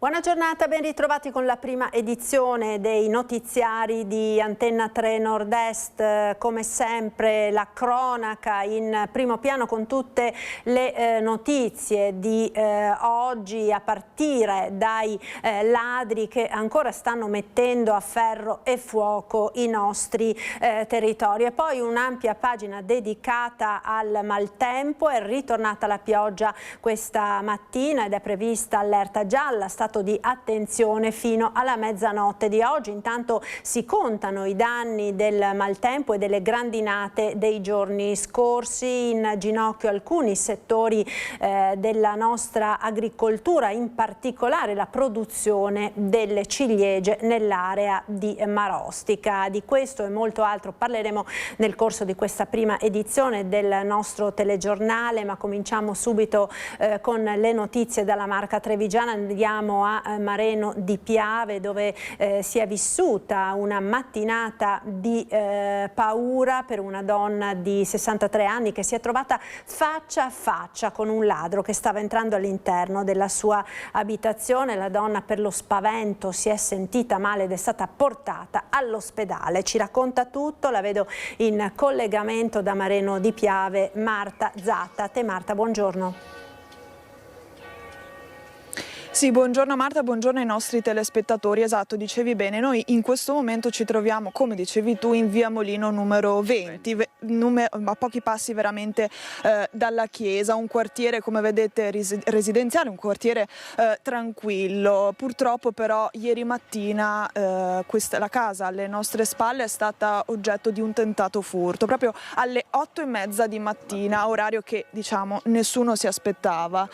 Buona giornata, ben ritrovati con la prima edizione dei notiziari di Antenna 3 Nord-Est. Come sempre la cronaca in primo piano con tutte le notizie di oggi, a partire dai ladri che ancora stanno mettendo a ferro e fuoco i nostri territori. E poi un'ampia pagina dedicata al maltempo. È ritornata la pioggia questa mattina ed è prevista allerta gialla, stato di attenzione fino alla mezzanotte di oggi. Intanto si contano i danni del maltempo e delle grandinate dei giorni scorsi. In ginocchio alcuni settori della nostra agricoltura, in particolare la produzione delle ciliegie nell'area di Marostica. Di questo e molto altro parleremo nel corso di questa prima edizione del nostro telegiornale, ma cominciamo subito con le notizie dalla Marca trevigiana. Andiamo a Mareno di Piave, dove si è vissuta una mattinata di paura per una donna di 63 anni che si è trovata faccia a faccia con un ladro che stava entrando all'interno della sua abitazione. La donna, per lo spavento, si è sentita male ed è stata portata all'ospedale. Ci racconta tutto, la vedo in collegamento da Mareno di Piave, Marta Zatta. A te Marta, buongiorno. Sì, buongiorno Marta, buongiorno ai nostri telespettatori. Esatto, dicevi bene, noi in questo momento ci troviamo, come dicevi tu, in via Molino numero 20, a pochi passi veramente dalla chiesa, un quartiere, come vedete, residenziale, un quartiere tranquillo. Purtroppo però ieri mattina la casa alle nostre spalle è stata oggetto di un tentato furto, proprio alle 8:30 di mattina, orario che diciamo nessuno si aspettava,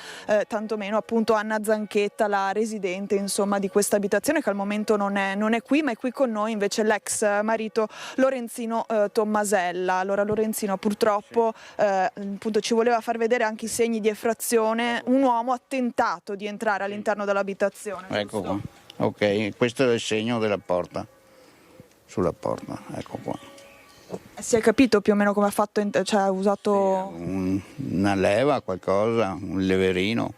tantomeno appunto Anna Zanchetti, la residente insomma di questa abitazione, che al momento non è qui, ma è qui con noi invece l'ex marito Lorenzino Tommasella. Allora Lorenzino, purtroppo appunto ci voleva far vedere anche i segni di effrazione. Un uomo ha tentato di entrare all'interno dell'abitazione. Ecco qua, ok, questo è il segno della porta, sulla porta, ecco qua. Si è capito più o meno come ha fatto, cioè ha usato una leva, qualcosa, un leverino.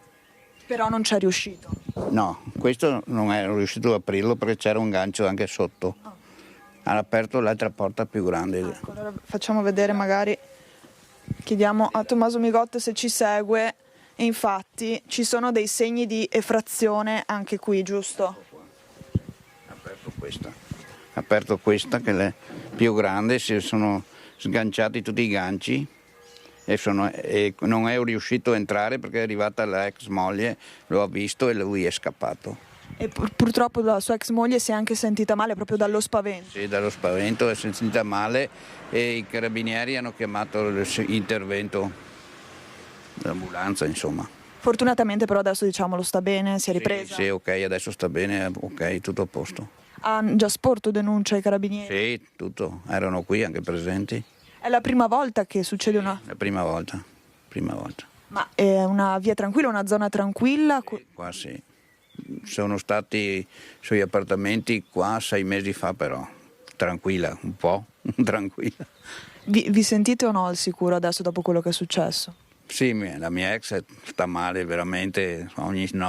Però non c'è riuscito. No, questo non è riuscito ad aprirlo perché c'era un gancio anche sotto. Ha aperto l'altra porta più grande. Ecco, allora facciamo vedere, magari chiediamo a Tommaso Migotte se ci segue. E infatti ci sono dei segni di effrazione anche qui, giusto? Ha aperto questa che è più grande, si sono sganciati tutti i ganci. E non è riuscito a entrare perché è arrivata la ex moglie, lo ha visto e lui è scappato. E purtroppo la sua ex moglie si è anche sentita male proprio dallo spavento. Sì, dallo spavento è sentita male e i carabinieri hanno chiamato l'intervento dell'ambulanza, insomma. Fortunatamente però adesso diciamolo sta bene, si è ripresa. Sì, ok, adesso sta bene, ok, tutto a posto. Ha già sporto denuncia ai carabinieri? Sì, tutto, erano qui anche presenti. È la prima volta che succede una... La prima volta. Ma è una via tranquilla, una zona tranquilla? Qua sì. Sono stati sui appartamenti qua 6 mesi fa però. Tranquilla, un po', tranquilla. Vi sentite o no al sicuro adesso dopo quello che è successo? Sì, la mia ex sta male veramente,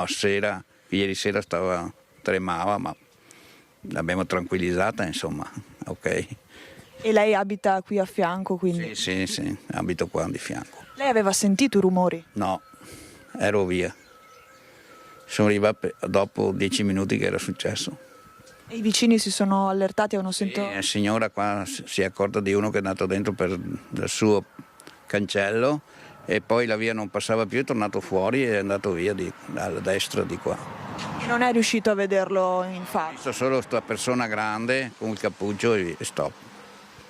sera, ieri sera tremava, ma l'abbiamo tranquillizzata, insomma, ok. E lei abita qui a fianco, quindi? Sì, abito qua di fianco. Lei aveva sentito i rumori? No, ero via. Sono arrivato dopo 10 minuti che era successo. E i vicini si sono allertati, hanno sentito? Sì, la signora qua si è accorta di uno che è andato dentro dal suo cancello e poi la via non passava più, è tornato fuori e è andato via alla destra di qua. E non è riuscito a vederlo in faccia? Ho visto solo questa persona grande con il cappuccio e stop.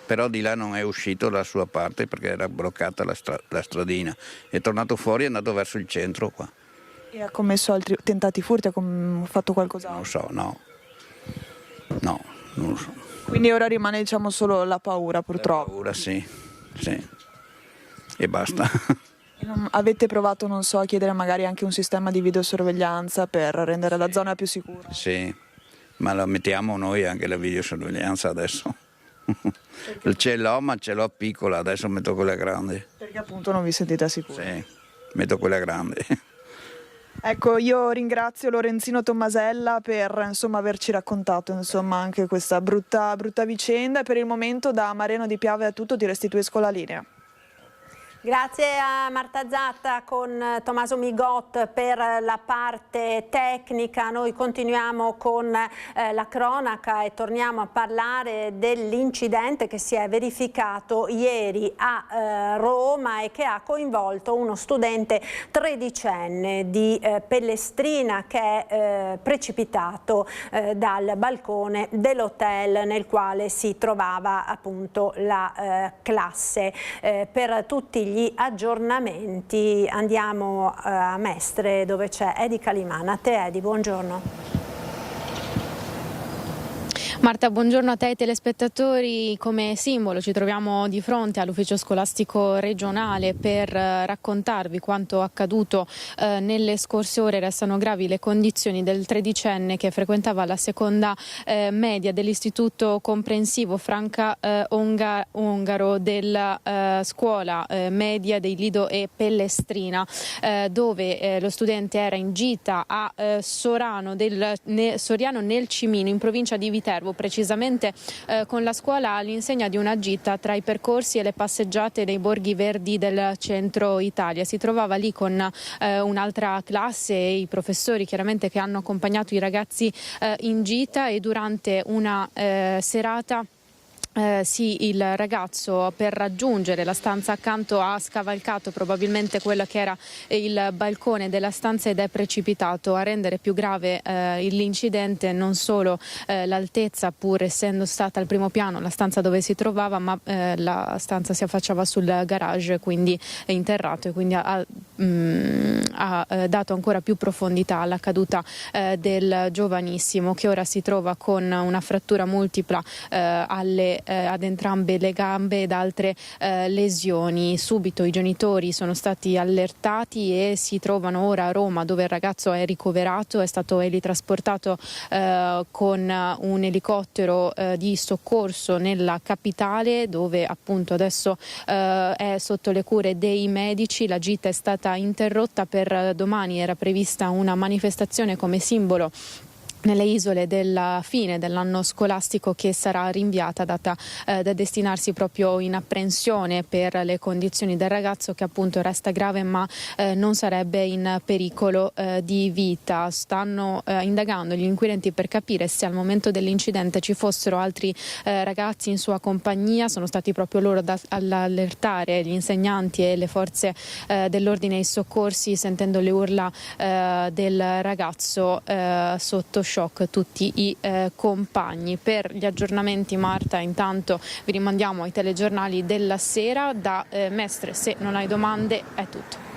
Però di là non è uscito dalla sua parte perché era bloccata la stradina. È tornato fuori e è andato verso il centro qua. E ha commesso altri tentati furti, ha fatto qualcos'altro? Non so, no. No, non lo so. Quindi ora rimane diciamo solo la paura, purtroppo? La paura, sì. E basta. E avete provato, non so, a chiedere magari anche un sistema di videosorveglianza per rendere la zona più sicura? Sì, ma la mettiamo noi anche la videosorveglianza adesso. Ce l'ho, ma ce l'ho piccola, adesso metto quella grande. Perché appunto non vi sentite sicuri? Sì, metto quella grande. Ecco, io ringrazio Lorenzino Tommasella per averci raccontato anche questa brutta vicenda, e per il momento da Mareno di Piave è tutto, ti restituisco la linea. Grazie a Marta Zatta con Tommaso Migot per la parte tecnica. Noi continuiamo con la cronaca e torniamo a parlare dell'incidente che si è verificato ieri a Roma e che ha coinvolto uno studente tredicenne di Pellestrina che è precipitato dal balcone dell'hotel nel quale si trovava appunto la classe. Per tutti gli aggiornamenti andiamo a Mestre dove c'è Edi Calimana. A te Edi, buongiorno. Marta, buongiorno a te e ai telespettatori. Come simbolo ci troviamo di fronte all'ufficio scolastico regionale per raccontarvi quanto accaduto nelle scorse ore. Restano gravi le condizioni del tredicenne che frequentava la seconda media dell'istituto comprensivo Franca Ongaro della scuola media dei Lido e Pellestrina, dove lo studente era in gita a Soriano nel Cimino, in provincia di Viterbo, precisamente con la scuola all'insegna di una gita tra i percorsi e le passeggiate dei borghi verdi del centro Italia. Si trovava lì con un'altra classe e i professori chiaramente che hanno accompagnato i ragazzi in gita, e durante una serata il ragazzo, per raggiungere la stanza accanto, ha scavalcato probabilmente quello che era il balcone della stanza ed è precipitato. A rendere più grave l'incidente non solo l'altezza, pur essendo stata al primo piano la stanza dove si trovava, ma la stanza si affacciava sul garage, quindi è interrato, e quindi ha dato ancora più profondità alla caduta del giovanissimo, che ora si trova con una frattura multipla ad entrambe le gambe ed altre lesioni. Subito i genitori sono stati allertati e si trovano ora a Roma, dove il ragazzo è ricoverato. È stato elitrasportato con un elicottero di soccorso nella capitale, dove appunto adesso è sotto le cure dei medici. La gita è stata interrotta per domani, era prevista una manifestazione come simbolo nelle isole della fine dell'anno scolastico, che sarà rinviata, data da destinarsi proprio in apprensione per le condizioni del ragazzo, che appunto resta grave ma non sarebbe in pericolo di vita. Stanno indagando gli inquirenti per capire se al momento dell'incidente ci fossero altri ragazzi in sua compagnia. Sono stati proprio loro ad allertare gli insegnanti e le forze dell'ordine e i soccorsi, sentendo le urla del ragazzo sotto shock tutti i compagni. Per gli aggiornamenti, Marta, intanto vi rimandiamo ai telegiornali della sera. Da Mestre, se non hai domande, è tutto.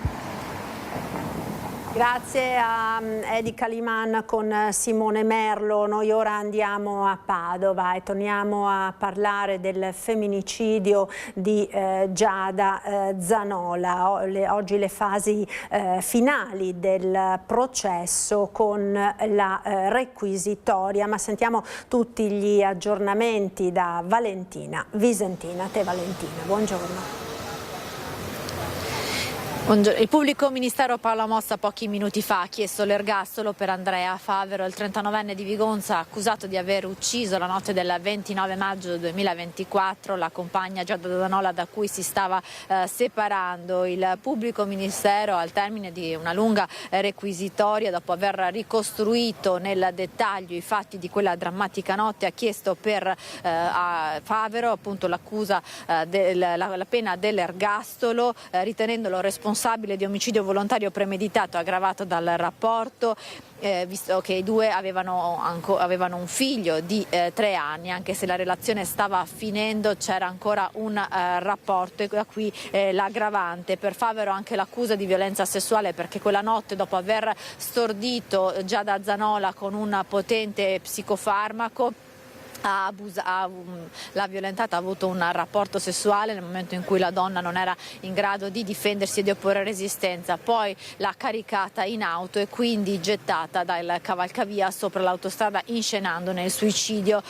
Grazie a Edi Caliman con Simone Merlo. Noi ora andiamo a Padova e torniamo a parlare del femminicidio di Giada Zanola. Oggi le fasi finali del processo con la requisitoria, ma sentiamo tutti gli aggiornamenti da Valentina Visentina. A te Valentina, buongiorno. Il pubblico ministero Paola Mossa pochi minuti fa ha chiesto l'ergastolo per Andrea Favero, il 39enne di Vigonza, accusato di aver ucciso la notte del 29 maggio 2024 la compagna Giada Zanola, da cui si stava separando. Il pubblico ministero, al termine di una lunga requisitoria, dopo aver ricostruito nel dettaglio i fatti di quella drammatica notte, ha chiesto per a Favero appunto l'accusa la pena dell'ergastolo, ritenendolo responsabile di omicidio volontario premeditato aggravato dal rapporto, visto che i due avevano un figlio di 3 anni. Anche se la relazione stava finendo, c'era ancora un rapporto, e da qui l'aggravante. Per Favero anche l'accusa di violenza sessuale, perché quella notte, dopo aver stordito Giada Zanola con un potente psicofarmaco, l'ha violentata, ha avuto un rapporto sessuale nel momento in cui la donna non era in grado di difendersi e di opporre resistenza, poi l'ha caricata in auto e quindi gettata dal cavalcavia sopra l'autostrada, inscenandone il suicidio.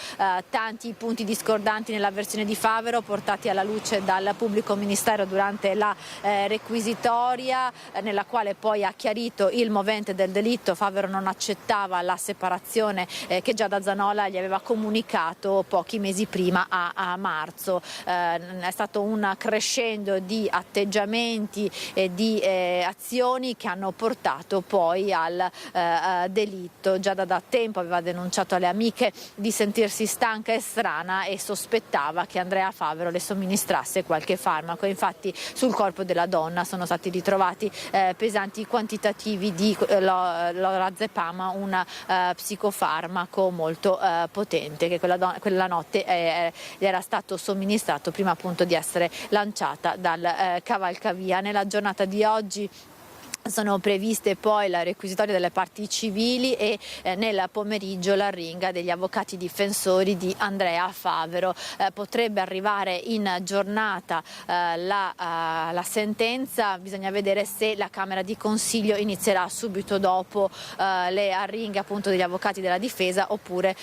Tanti punti discordanti nella versione di Favero portati alla luce dal pubblico ministero durante la requisitoria, nella quale poi ha chiarito il movente del delitto. Favero non accettava la separazione che Giada Zanola gli aveva comunicato pochi mesi prima a marzo. È stato un crescendo di atteggiamenti e di azioni che hanno portato poi al delitto. Già da tempo aveva denunciato alle amiche di sentirsi stanca e strana e sospettava che Andrea Favero le somministrasse qualche farmaco. Infatti sul corpo della donna sono stati ritrovati pesanti quantitativi di lorazepam, un psicofarmaco molto potente che quella notte gli era stato somministrato prima appunto di essere lanciata dal cavalcavia. Nella giornata di oggi sono previste poi la requisitoria delle parti civili e nel pomeriggio l'arringa degli avvocati difensori di Andrea Favero. Potrebbe arrivare in giornata la sentenza, bisogna vedere se la Camera di Consiglio inizierà subito dopo le arringhe appunto degli avvocati della difesa, oppure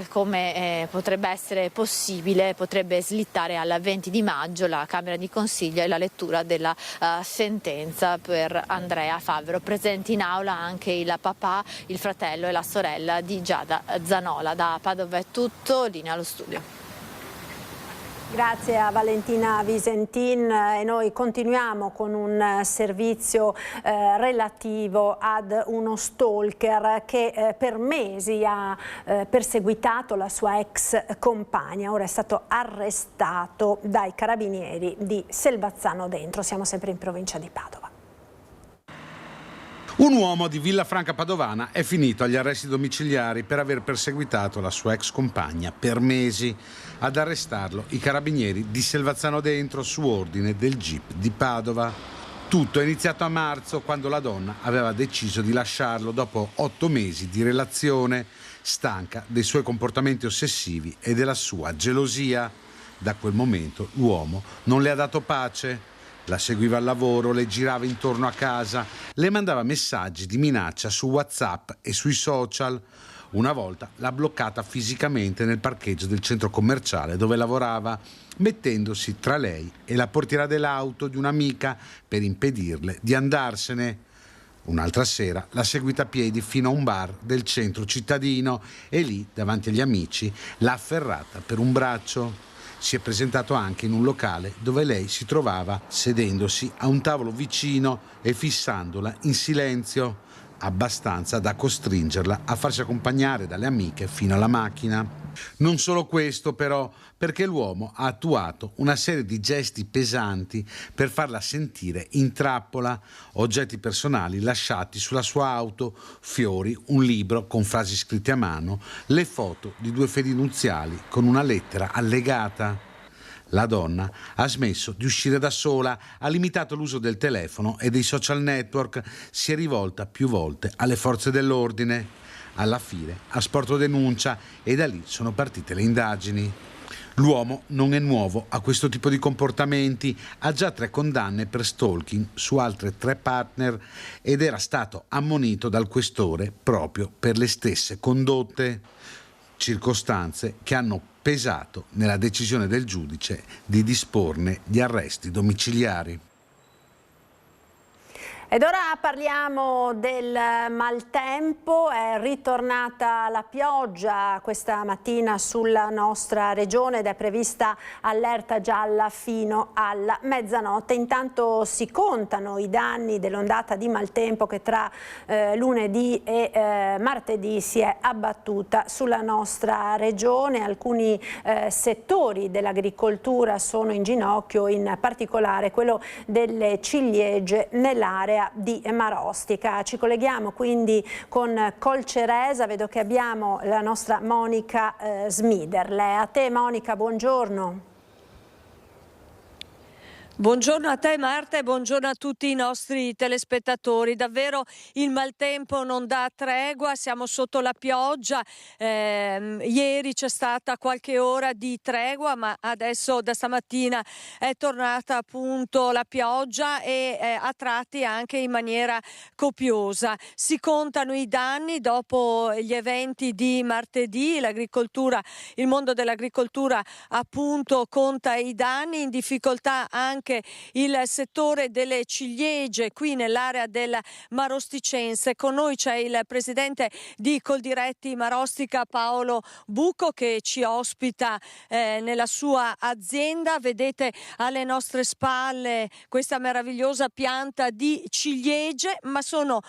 come potrebbe essere possibile, potrebbe slittare al 20 di maggio la Camera di Consiglio e la lettura della sentenza per Andrea Favero. Presenti in aula anche il papà, il fratello e la sorella di Giada Zanola. Da Padova è tutto, linea allo studio. Grazie a Valentina Visentin e noi continuiamo con un servizio relativo ad uno stalker che per mesi ha perseguitato la sua ex compagna. Ora è stato arrestato dai carabinieri di Selvazzano Dentro. Siamo sempre in provincia di Padova. Un uomo di Villafranca Padovana è finito agli arresti domiciliari per aver perseguitato la sua ex compagna per mesi. Ad arrestarlo i carabinieri di Selvazzano Dentro su ordine del GIP di Padova. Tutto è iniziato a marzo, quando la donna aveva deciso di lasciarlo dopo 8 mesi di relazione, stanca dei suoi comportamenti ossessivi e della sua gelosia. Da quel momento l'uomo non le ha dato pace. La seguiva al lavoro, le girava intorno a casa, le mandava messaggi di minaccia su WhatsApp e sui social. Una volta l'ha bloccata fisicamente nel parcheggio del centro commerciale dove lavorava, mettendosi tra lei e la portiera dell'auto di un'amica per impedirle di andarsene. Un'altra sera l'ha seguita a piedi fino a un bar del centro cittadino e lì, davanti agli amici, l'ha afferrata per un braccio. Si è presentato anche in un locale dove lei si trovava sedendosi a un tavolo vicino e fissandola in silenzio, abbastanza da costringerla a farsi accompagnare dalle amiche fino alla macchina. Non solo questo però, perché l'uomo ha attuato una serie di gesti pesanti per farla sentire in trappola: oggetti personali lasciati sulla sua auto, fiori, un libro con frasi scritte a mano, le foto di 2 fedi nuziali con una lettera allegata. La donna ha smesso di uscire da sola, ha limitato l'uso del telefono e dei social network, si è rivolta più volte alle forze dell'ordine. Alla fine ha sporto denuncia e da lì sono partite le indagini. L'uomo non è nuovo a questo tipo di comportamenti, ha già 3 condanne per stalking su altre 3 partner ed era stato ammonito dal questore proprio per le stesse condotte. Circostanze che hanno pesato nella decisione del giudice di disporne di arresti domiciliari. Ed ora parliamo del maltempo. È ritornata la pioggia questa mattina sulla nostra regione ed è prevista allerta gialla fino alla mezzanotte. Intanto si contano i danni dell'ondata di maltempo che tra lunedì e martedì si è abbattuta sulla nostra regione. Alcuni settori dell'agricoltura sono in ginocchio, in particolare quello delle ciliegie nell'area di Marostica. Ci colleghiamo quindi con Colceresa, vedo che abbiamo la nostra Monica Smiderle. A te Monica, buongiorno. Buongiorno a te Marta e buongiorno a tutti i nostri telespettatori. Davvero il maltempo non dà tregua, siamo sotto la pioggia, ieri c'è stata qualche ora di tregua ma adesso da stamattina è tornata appunto la pioggia e a tratti anche in maniera copiosa. Si contano i danni dopo gli eventi di martedì, il mondo dell'agricoltura appunto conta i danni, in difficoltà anche il settore delle ciliegie qui nell'area del Marosticense. Con noi c'è il presidente di Coldiretti Marostica Paolo Bucco che ci ospita nella sua azienda. Vedete alle nostre spalle questa meravigliosa pianta di ciliegie, ma sono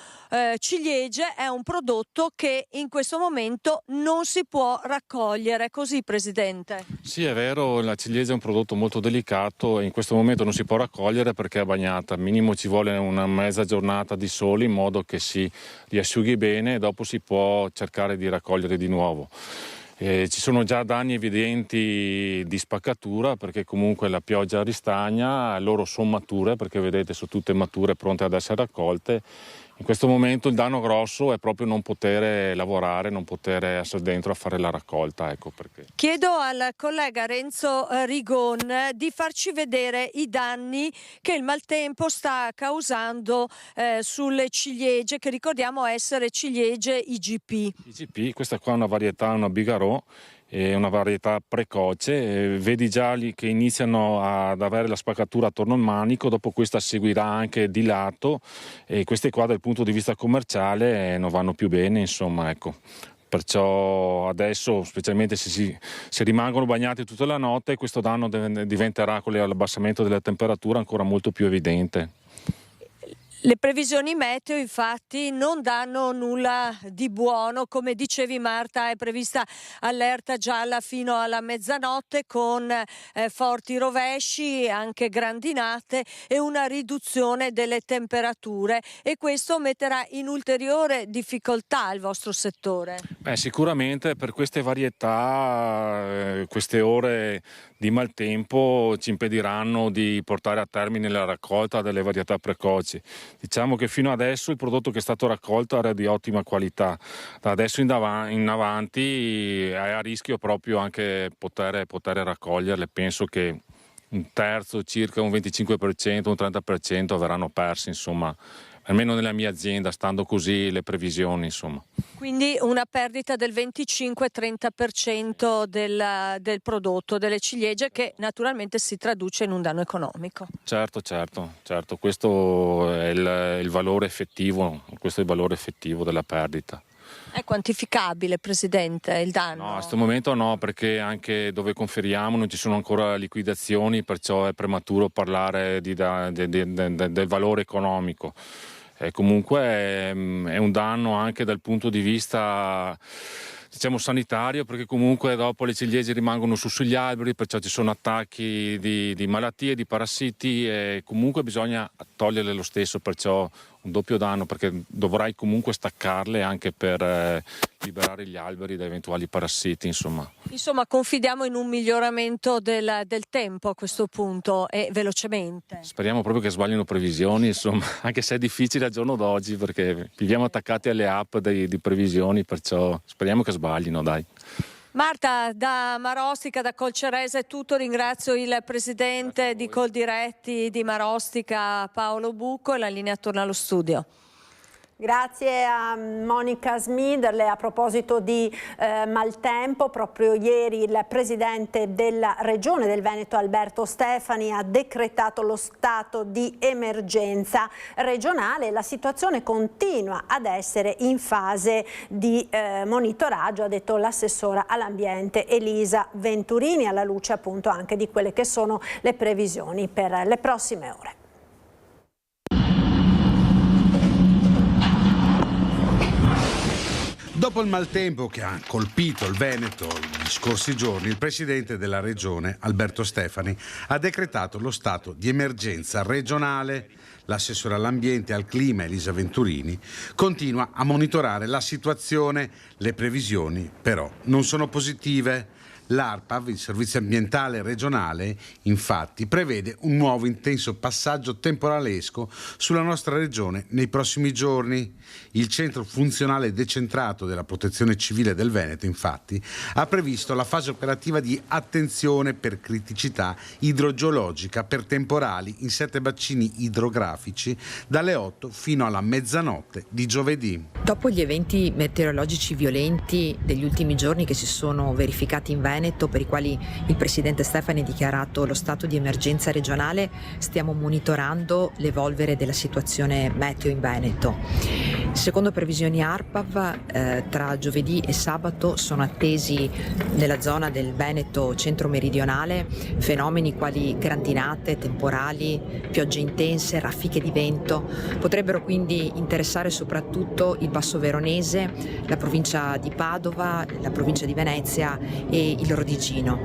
ciliegie, è un prodotto che in questo momento non si può raccogliere, così presidente? Sì, è vero, la ciliegia è un prodotto molto delicato e in questo momento non si può raccogliere perché è bagnata. Al minimo ci vuole una mezza giornata di sole in modo che si riasciughi bene e dopo si può cercare di raccogliere di nuovo. Ci sono già danni evidenti di spaccatura perché comunque la pioggia ristagna, loro sono mature perché vedete sono tutte mature pronte ad essere raccolte. In questo momento il danno grosso è proprio non poter lavorare, non poter essere dentro a fare la raccolta, ecco perché. Chiedo al collega Renzo Rigon di farci vedere i danni che il maltempo sta causando sulle ciliegie, che ricordiamo essere ciliegie IGP. IGP, questa qua è una varietà, una Bigarò, è una varietà precoce, vedi già che iniziano ad avere la spaccatura attorno al manico, dopo questa seguirà anche di lato e queste qua dal punto di vista commerciale non vanno più bene, insomma, ecco. Perciò adesso, specialmente se rimangono bagnati tutta la notte, questo danno diventerà con l'abbassamento della temperatura ancora molto più evidente. Le previsioni meteo infatti non danno nulla di buono, come dicevi Marta è prevista allerta gialla fino alla mezzanotte con forti rovesci, anche grandinate e una riduzione delle temperature e questo metterà in ulteriore difficoltà il vostro settore. Sicuramente per queste varietà queste ore di maltempo ci impediranno di portare a termine la raccolta delle varietà precoci. Diciamo che fino adesso il prodotto che è stato raccolto era di ottima qualità, da adesso in avanti è a rischio proprio anche poter raccoglierle. Penso che un terzo, circa un 25%, un 30% verranno persi, insomma, almeno nella mia azienda, stando così le previsioni, insomma. Quindi una perdita del 25-30% del prodotto, delle ciliegie, che naturalmente si traduce in un danno economico. Certo, questo è il valore effettivo, della perdita. È quantificabile, Presidente, il danno? No, a questo momento no, perché anche dove conferiamo non ci sono ancora liquidazioni, perciò è prematuro parlare del valore economico. Comunque è un danno anche dal punto di vista, diciamo, sanitario, perché comunque dopo le ciliegie rimangono sugli alberi, perciò ci sono attacchi di malattie, di parassiti e comunque bisogna toglierle lo stesso, perciò un doppio danno, perché dovrai comunque staccarle anche per liberare gli alberi da eventuali parassiti, insomma. Insomma, confidiamo in un miglioramento del tempo a questo punto e velocemente. Speriamo proprio che sbaglino previsioni, insomma, anche se è difficile al giorno d'oggi perché viviamo attaccati alle app di previsioni, perciò speriamo che sbaglino, dai. Marta, da Marostica, da Colcerese è tutto, ringrazio il presidente di Coldiretti di Marostica Paolo Bucco e la linea torna allo studio. Grazie a Monica Smiderle. A proposito di maltempo, proprio ieri il presidente della Regione del Veneto Alberto Stefani ha decretato lo stato di emergenza regionale. La situazione continua ad essere in fase di monitoraggio, ha detto l'assessora all'ambiente Elisa Venturini, alla luce appunto anche di quelle che sono le previsioni per le prossime ore. Dopo il maltempo che ha colpito il Veneto gli scorsi giorni, il presidente della regione, Alberto Stefani, ha decretato lo stato di emergenza regionale. L'assessore all'ambiente e al clima, Elisa Venturini, continua a monitorare la situazione. Le previsioni, però, non sono positive. L'ARPAV, il Servizio Ambientale Regionale, infatti, prevede un nuovo intenso passaggio temporalesco sulla nostra regione nei prossimi giorni. Il Centro Funzionale Decentrato della Protezione Civile del Veneto, infatti, ha previsto la fase operativa di attenzione per criticità idrogeologica per temporali in 7 bacini idrografici dalle 8 fino alla mezzanotte di giovedì. Dopo gli eventi meteorologici violenti degli ultimi giorni che si sono verificati in Veneto, per i quali il Presidente Stefani ha dichiarato lo stato di emergenza regionale, stiamo monitorando l'evolvere della situazione meteo in Veneto. Secondo previsioni ARPAV, tra giovedì e sabato sono attesi nella zona del Veneto centro-meridionale fenomeni quali grandinate, temporali, piogge intense, raffiche di vento. Potrebbero quindi interessare soprattutto il Basso Veronese, la provincia di Padova, la provincia di Venezia e il Rodigino.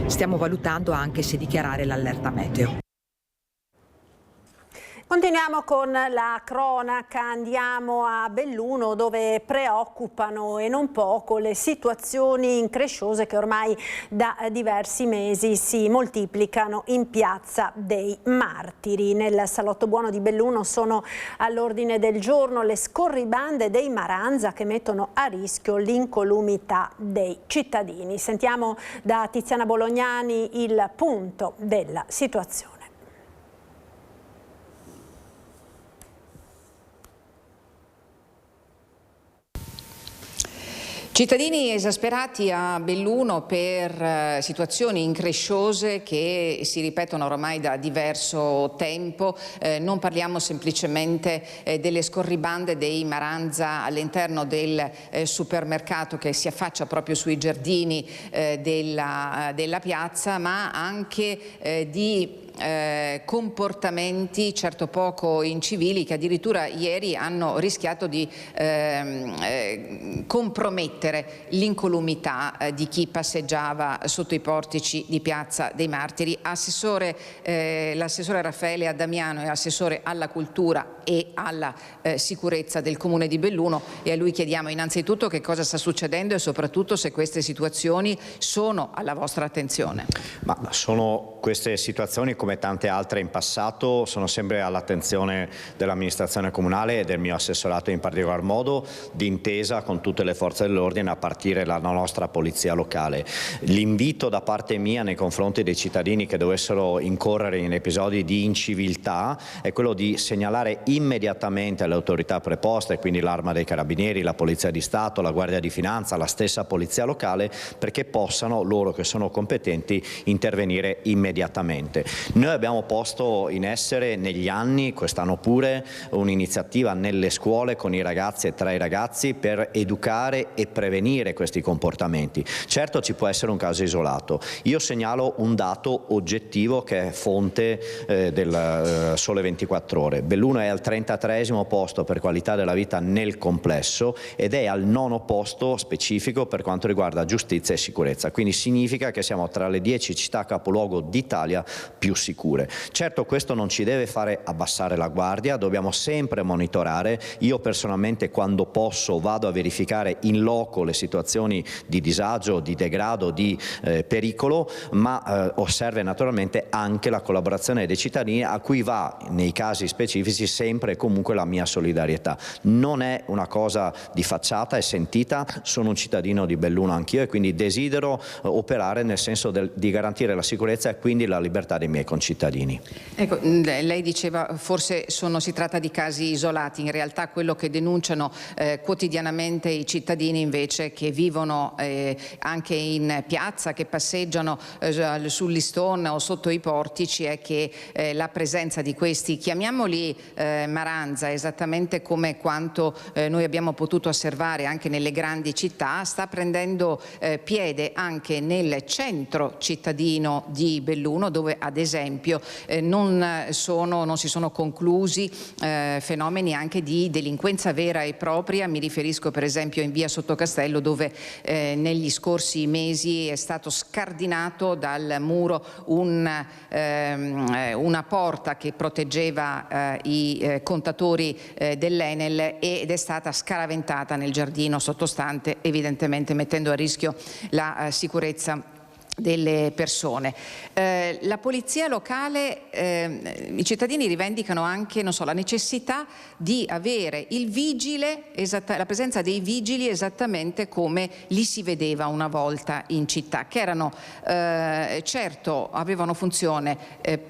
Stiamo valutando anche se dichiarare l'allerta meteo. Continuiamo con la cronaca, andiamo a Belluno dove preoccupano e non poco le situazioni incresciose che ormai da diversi mesi si moltiplicano in Piazza dei Martiri. Nel Salotto Buono di Belluno sono all'ordine del giorno le scorribande dei Maranza che mettono a rischio l'incolumità dei cittadini. Sentiamo da Tiziana Bolognani il punto della situazione. Cittadini esasperati a Belluno per situazioni incresciose che si ripetono ormai da diverso tempo. Non parliamo semplicemente delle scorribande dei Maranza all'interno del supermercato che si affaccia proprio sui giardini della piazza, ma anche di comportamenti certo poco incivili che addirittura ieri hanno rischiato di compromettere l'incolumità di chi passeggiava sotto i portici di Piazza dei Martiri. L'assessore Raffaele Addamiano è assessore alla cultura e alla sicurezza del Comune di Belluno e a lui chiediamo innanzitutto che cosa sta succedendo e soprattutto se queste situazioni sono alla vostra attenzione. Ma sono queste situazioni, come tante altre in passato, sono sempre all'attenzione dell'amministrazione comunale e del mio assessorato in particolar modo, d'intesa con tutte le forze dell'ordine a partire dalla nostra polizia locale. L'invito da parte mia nei confronti dei cittadini che dovessero incorrere in episodi di inciviltà è quello di segnalare immediatamente alle autorità preposte, quindi l'Arma dei Carabinieri, la Polizia di Stato, la Guardia di Finanza, la stessa polizia locale, perché possano, loro che sono competenti, intervenire immediatamente. Noi abbiamo posto in essere negli anni, quest'anno pure, un'iniziativa nelle scuole con i ragazzi e tra i ragazzi per educare e prevenire questi comportamenti. Certo ci può essere un caso isolato. Io segnalo un dato oggettivo che è fonte del Sole 24 Ore. Belluno è al 33° posto per qualità della vita nel complesso ed è al 9° posto specifico per quanto riguarda giustizia e sicurezza. Quindi significa che siamo tra le 10 città capoluogo d'Italia più sicure. Certo questo non ci deve fare abbassare la guardia, dobbiamo sempre monitorare. Io personalmente quando posso vado a verificare in loco le situazioni di disagio, di degrado, di pericolo, ma osserve naturalmente anche la collaborazione dei cittadini a cui va nei casi specifici sempre e comunque la mia solidarietà. Non è una cosa di facciata, è sentita, sono un cittadino di Belluno anch'io e quindi desidero operare nel senso di garantire la sicurezza e quindi la libertà dei miei concittadini. Ecco, lei diceva forse si tratta di casi isolati, in realtà quello che denunciano quotidianamente i cittadini invece che vivono anche in piazza, che passeggiano sull'Istone o sotto i portici è che la presenza di questi, chiamiamoli Maranza, esattamente come quanto noi abbiamo potuto osservare anche nelle grandi città, sta prendendo piede anche nel centro cittadino di Belluno, dove ad esempio non si sono conclusi fenomeni anche di delinquenza vera e propria. Mi riferisco per esempio in via Sottocastello, dove negli scorsi mesi è stato scardinato dal muro una porta che proteggeva i contatori dell'Enel ed è stata scaraventata nel giardino sottostante, evidentemente mettendo a rischio la sicurezza delle persone. La polizia locale, i cittadini rivendicano anche, non so, la necessità di avere il vigile, la presenza dei vigili esattamente come li si vedeva una volta in città, che erano certo avevano funzione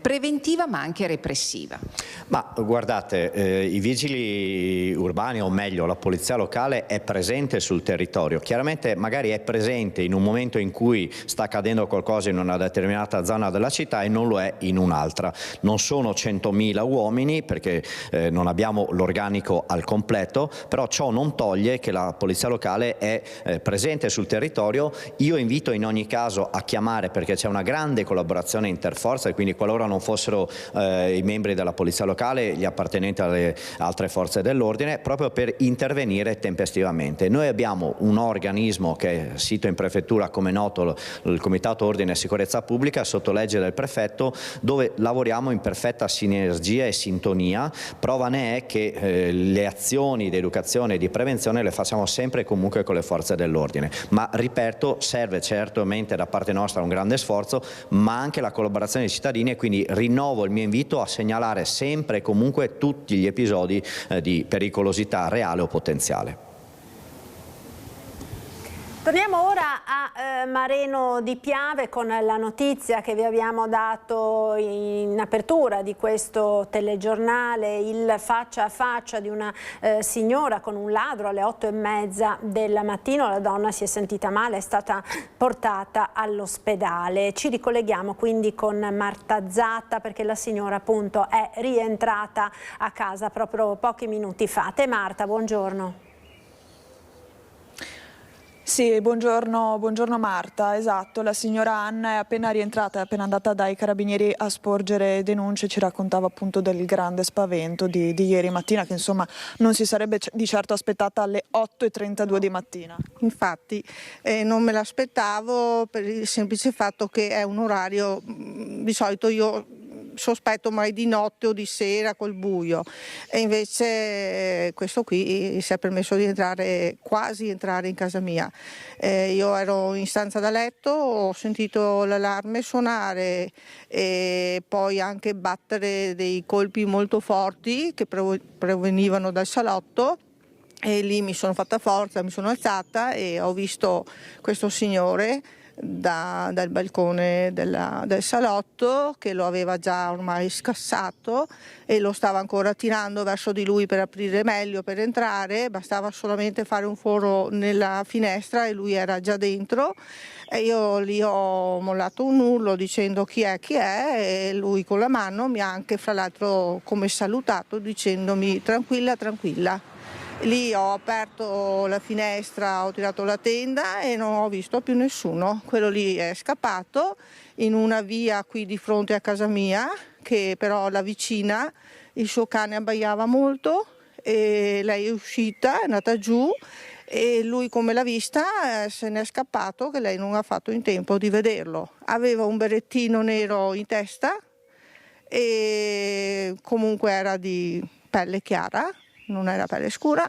preventiva ma anche repressiva. Ma guardate, i vigili urbani, o meglio la polizia locale, è presente sul territorio. Chiaramente magari è presente in un momento in cui sta accadendo qualcosa in una determinata zona della città e non lo è in un'altra. Non sono 100.000 uomini perché non abbiamo l'organico al completo, però ciò non toglie che la polizia locale è presente sul territorio. Io invito in ogni caso a chiamare, perché c'è una grande collaborazione interforze, quindi qualora non fossero i membri della polizia locale, gli appartenenti alle altre forze dell'ordine, proprio per intervenire tempestivamente. Noi abbiamo un organismo che è sito in prefettura, come noto, il Comitato Ordine e Sicurezza Pubblica, sotto legge del prefetto, dove lavoriamo in perfetta sinergia e sintonia. Prova ne è che le azioni di educazione e di prevenzione le facciamo sempre e comunque con le forze dell'ordine, ma ripeto, serve certamente da parte nostra un grande sforzo, ma anche la collaborazione dei cittadini, e quindi rinnovo il mio invito a segnalare sempre e comunque tutti gli episodi di pericolosità reale o potenziale. Torniamo ora a Mareno di Piave con la notizia che vi abbiamo dato in apertura di questo telegiornale, il faccia a faccia di una signora con un ladro alle 8:30 del mattino. La donna si è sentita male, è stata portata all'ospedale. Ci ricolleghiamo quindi con Marta Zatta, perché la signora appunto è rientrata a casa proprio pochi minuti fa. Te Marta, buongiorno. Sì, buongiorno Marta, esatto, la signora Anna è appena rientrata, è appena andata dai carabinieri a sporgere denunce, ci raccontava appunto del grande spavento di ieri mattina, che insomma non si sarebbe di certo aspettata alle 8:32 di mattina. Infatti non me l'aspettavo per il semplice fatto che è un orario, di solito io sospetto mai di notte o di sera col buio, e invece questo qui si è permesso di quasi entrare in casa mia. Io ero in stanza da letto, ho sentito l'allarme suonare e poi anche battere dei colpi molto forti che provenivano dal salotto. E lì mi sono fatta forza, mi sono alzata e ho visto questo signore dal balcone del salotto, che lo aveva già ormai scassato e lo stava ancora tirando verso di lui per aprire meglio, per entrare. Bastava solamente fare un foro nella finestra e lui era già dentro, e io lì ho mollato un urlo dicendo chi è, e lui con la mano mi ha anche fra l'altro come salutato dicendomi tranquilla. Lì ho aperto la finestra, ho tirato la tenda e non ho visto più nessuno. Quello lì è scappato in una via qui di fronte a casa mia, che però la vicina, il suo cane abbaiava molto e lei è uscita, è andata giù, e lui come l'ha vista se ne è scappato, che lei non ha fatto in tempo di vederlo. Aveva un berrettino nero in testa e comunque era di pelle chiara, non era pelle scura,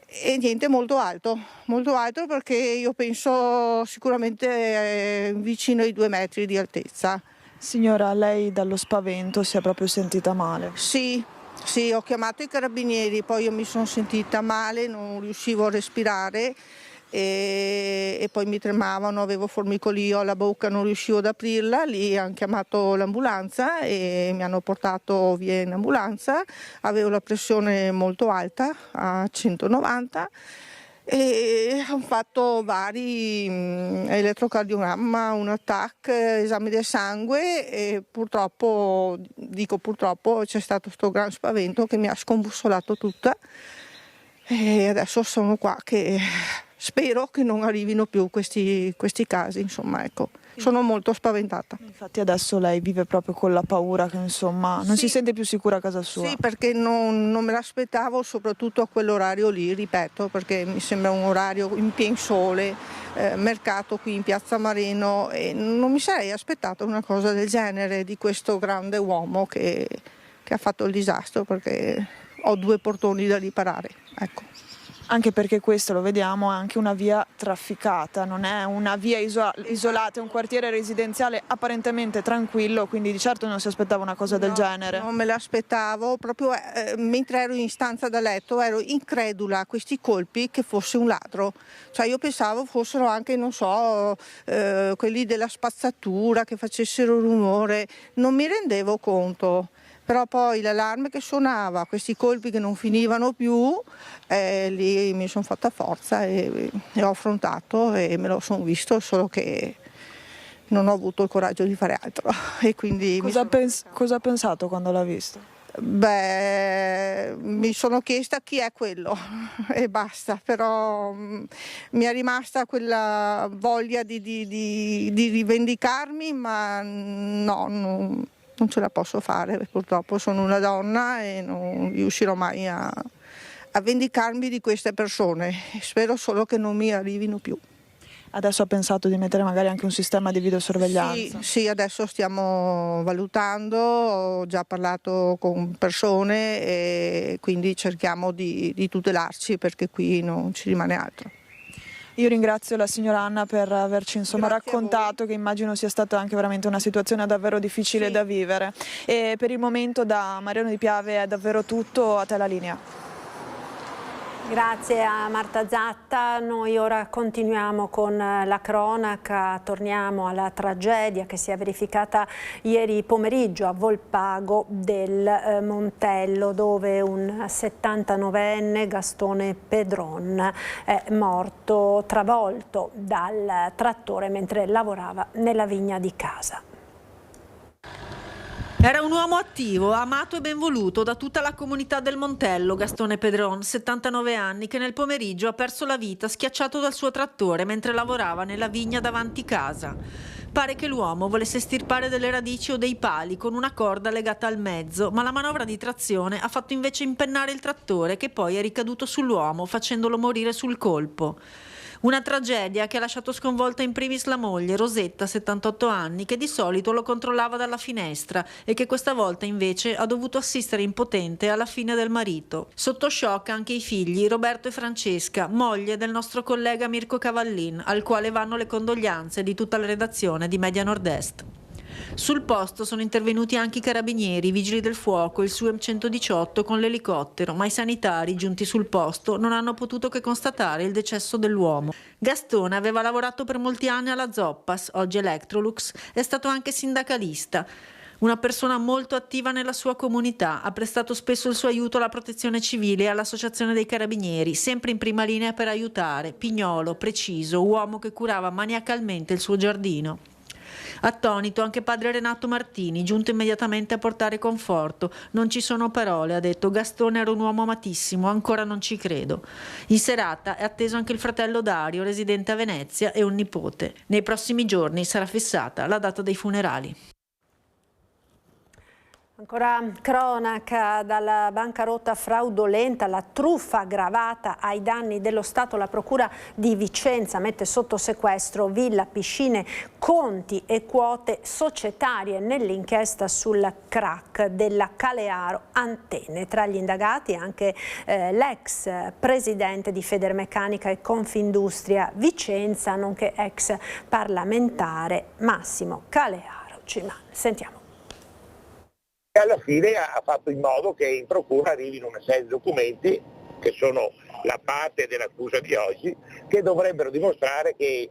e niente, molto alto perché io penso sicuramente vicino ai 2 metri di altezza. Signora, lei dallo spavento si è proprio sentita male? Sì, ho chiamato i carabinieri, poi io mi sono sentita male, non riuscivo a respirare e poi mi tremavano, avevo formicolio alla bocca, non riuscivo ad aprirla. Lì hanno chiamato l'ambulanza e mi hanno portato via in ambulanza. Avevo la pressione molto alta, a 190, e hanno fatto vari elettrocardiogramma, un TAC, esami del sangue, e purtroppo c'è stato questo gran spavento che mi ha sconbussolato tutta, e adesso sono qua che spero che non arrivino più questi casi, insomma, ecco. Sono molto spaventata. Infatti adesso lei vive proprio con la paura che insomma non si sente più sicura a casa sua. Sì, perché non me l'aspettavo, soprattutto a quell'orario lì, ripeto, perché mi sembra un orario in pieno sole, mercato qui in Piazza Mareno, e non mi sarei aspettata una cosa del genere di questo grande uomo che ha fatto il disastro, perché ho 2 portoni da riparare, ecco. Anche perché questo, lo vediamo, è anche una via trafficata, non è una via isolata, è un quartiere residenziale apparentemente tranquillo, quindi di certo non si aspettava una cosa del genere. Non me l'aspettavo, proprio mentre ero in stanza da letto ero incredula a questi colpi che fosse un ladro, cioè io pensavo fossero anche, non so, quelli della spazzatura che facessero rumore, non mi rendevo conto. Però poi l'allarme che suonava, questi colpi che non finivano più, lì mi sono fatta forza e ho affrontato e me lo sono visto, solo che non ho avuto il coraggio di fare altro. E quindi cosa ha pensato quando l'ha visto? Beh, mi sono chiesta chi è quello e basta, però mi è rimasta quella voglia di rivendicarmi, ma no, non ce la posso fare, purtroppo sono una donna e non riuscirò mai a vendicarmi di queste persone. Spero solo che non mi arrivino più. Adesso ha pensato di mettere magari anche un sistema di videosorveglianza? Sì, adesso stiamo valutando, ho già parlato con persone e quindi cerchiamo di tutelarci perché qui non ci rimane altro. Io ringrazio la signora Anna per averci raccontato, che immagino sia stata anche veramente una situazione davvero difficile da vivere. E per il momento da Mariano Di Piave è davvero tutto, a te la linea. Grazie a Marta Zatta, noi ora continuiamo con la cronaca, torniamo alla tragedia che si è verificata ieri pomeriggio a Volpago del Montello, dove un 79enne, Gastone Pedron, è morto travolto dal trattore mentre lavorava nella vigna di casa. Era un uomo attivo, amato e ben voluto da tutta la comunità del Montello, Gastone Pedron, 79 anni, che nel pomeriggio ha perso la vita schiacciato dal suo trattore mentre lavorava nella vigna davanti casa. Pare che l'uomo volesse estirpare delle radici o dei pali con una corda legata al mezzo, ma la manovra di trazione ha fatto invece impennare il trattore, che poi è ricaduto sull'uomo, facendolo morire sul colpo. Una tragedia che ha lasciato sconvolta in primis la moglie, Rosetta, 78 anni, che di solito lo controllava dalla finestra e che questa volta invece ha dovuto assistere impotente alla fine del marito. Sotto shock anche i figli, Roberto e Francesca, moglie del nostro collega Mirko Cavallin, al quale vanno le condoglianze di tutta la redazione di Media Nord-Est. Sul posto sono intervenuti anche i carabinieri, i vigili del fuoco, il SUEM 118 con l'elicottero, ma i sanitari giunti sul posto non hanno potuto che constatare il decesso dell'uomo. Gastone aveva lavorato per molti anni alla Zoppas, oggi Electrolux, è stato anche sindacalista. Una persona molto attiva nella sua comunità, ha prestato spesso il suo aiuto alla protezione civile e all'associazione dei carabinieri, sempre in prima linea per aiutare, pignolo, preciso, uomo che curava maniacalmente il suo giardino. Attonito anche padre Renato Martini, giunto immediatamente a portare conforto. Non ci sono parole, ha detto. Gastone era un uomo amatissimo, ancora non ci credo. In serata è atteso anche il fratello Dario, residente a Venezia, e un nipote. Nei prossimi giorni sarà fissata la data dei funerali. Ancora cronaca dalla bancarotta fraudolenta, la truffa aggravata ai danni dello Stato. La Procura di Vicenza mette sotto sequestro villa, piscine, conti e quote societarie nell'inchiesta sul crack della Calearo Antenne. Tra gli indagati anche l'ex presidente di Federmeccanica e Confindustria Vicenza, nonché ex parlamentare Massimo Calearo Ciman. Sentiamo. E alla fine ha fatto in modo che in procura arrivino una serie di documenti che sono la parte dell'accusa di oggi, che dovrebbero dimostrare che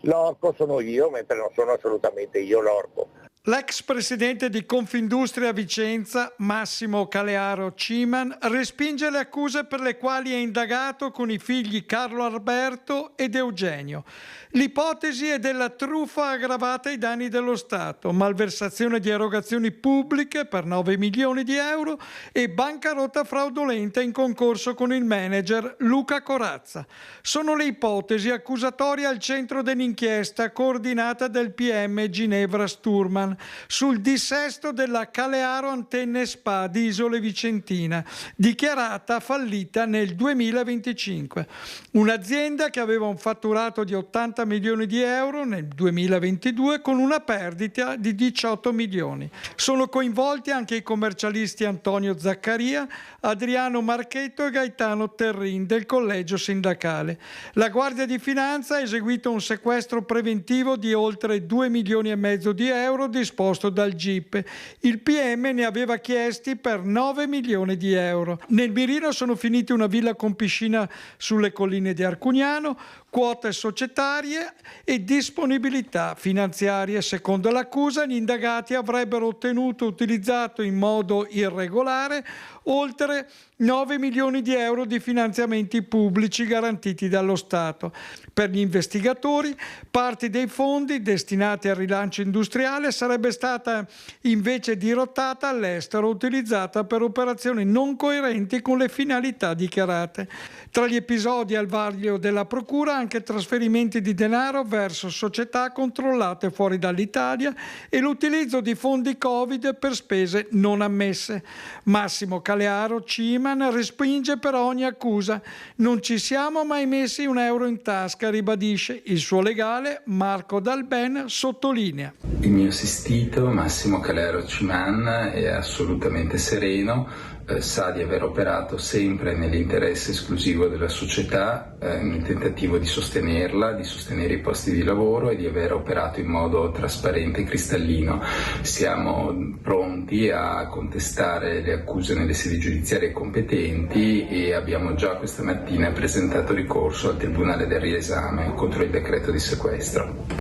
l'orco sono io, mentre non sono assolutamente io l'orco. L'ex presidente di Confindustria Vicenza, Massimo Calearo Ciman, respinge le accuse per le quali è indagato con i figli Carlo Alberto ed Eugenio. L'ipotesi è della truffa aggravata ai danni dello Stato, malversazione di erogazioni pubbliche per 9 milioni di euro e bancarotta fraudolenta in concorso con il manager Luca Corazza. Sono le ipotesi accusatorie al centro dell'inchiesta coordinata del PM Ginevra Sturman. Ciman sul dissesto della Calearo Antenne Spa di Isole Vicentina, dichiarata fallita nel 2025. Un'azienda che aveva un fatturato di 80 milioni di euro nel 2022 con una perdita di 18 milioni. Sono coinvolti anche i commercialisti Antonio Zaccaria, Adriano Marchetto e Gaetano Terrin del collegio sindacale. La Guardia di Finanza ha eseguito un sequestro preventivo di oltre 2 milioni e mezzo di euro disposto dal GIP. Il PM ne aveva chiesti per 9 milioni di euro. Nel mirino sono finiti una villa con piscina sulle colline di Arcugnano, quote societarie e disponibilità finanziarie. Secondo l'accusa, gli indagati avrebbero utilizzato in modo irregolare oltre 9 milioni di euro di finanziamenti pubblici garantiti dallo Stato. Per gli investigatori, parte dei fondi destinati al rilancio industriale sarebbe stata invece dirottata all'estero, utilizzata per operazioni non coerenti con le finalità dichiarate. Tra gli episodi al vaglio della Procura anche trasferimenti di denaro verso società controllate fuori dall'Italia e l'utilizzo di fondi Covid per spese non ammesse. Massimo Calearo Ciman respinge però ogni accusa. Non ci siamo mai messi un euro in tasca, ribadisce. Il suo legale Marco Dalben sottolinea: il mio assistito Massimo Calearo Ciman è assolutamente sereno, sa di aver operato sempre nell'interesse esclusivo della società, nel tentativo di sostenerla, di sostenere i posti di lavoro e di aver operato in modo trasparente e cristallino. Siamo pronti a contestare le accuse nelle sedi giudiziarie competenti e abbiamo già questa mattina presentato ricorso al Tribunale del riesame contro il decreto di sequestro.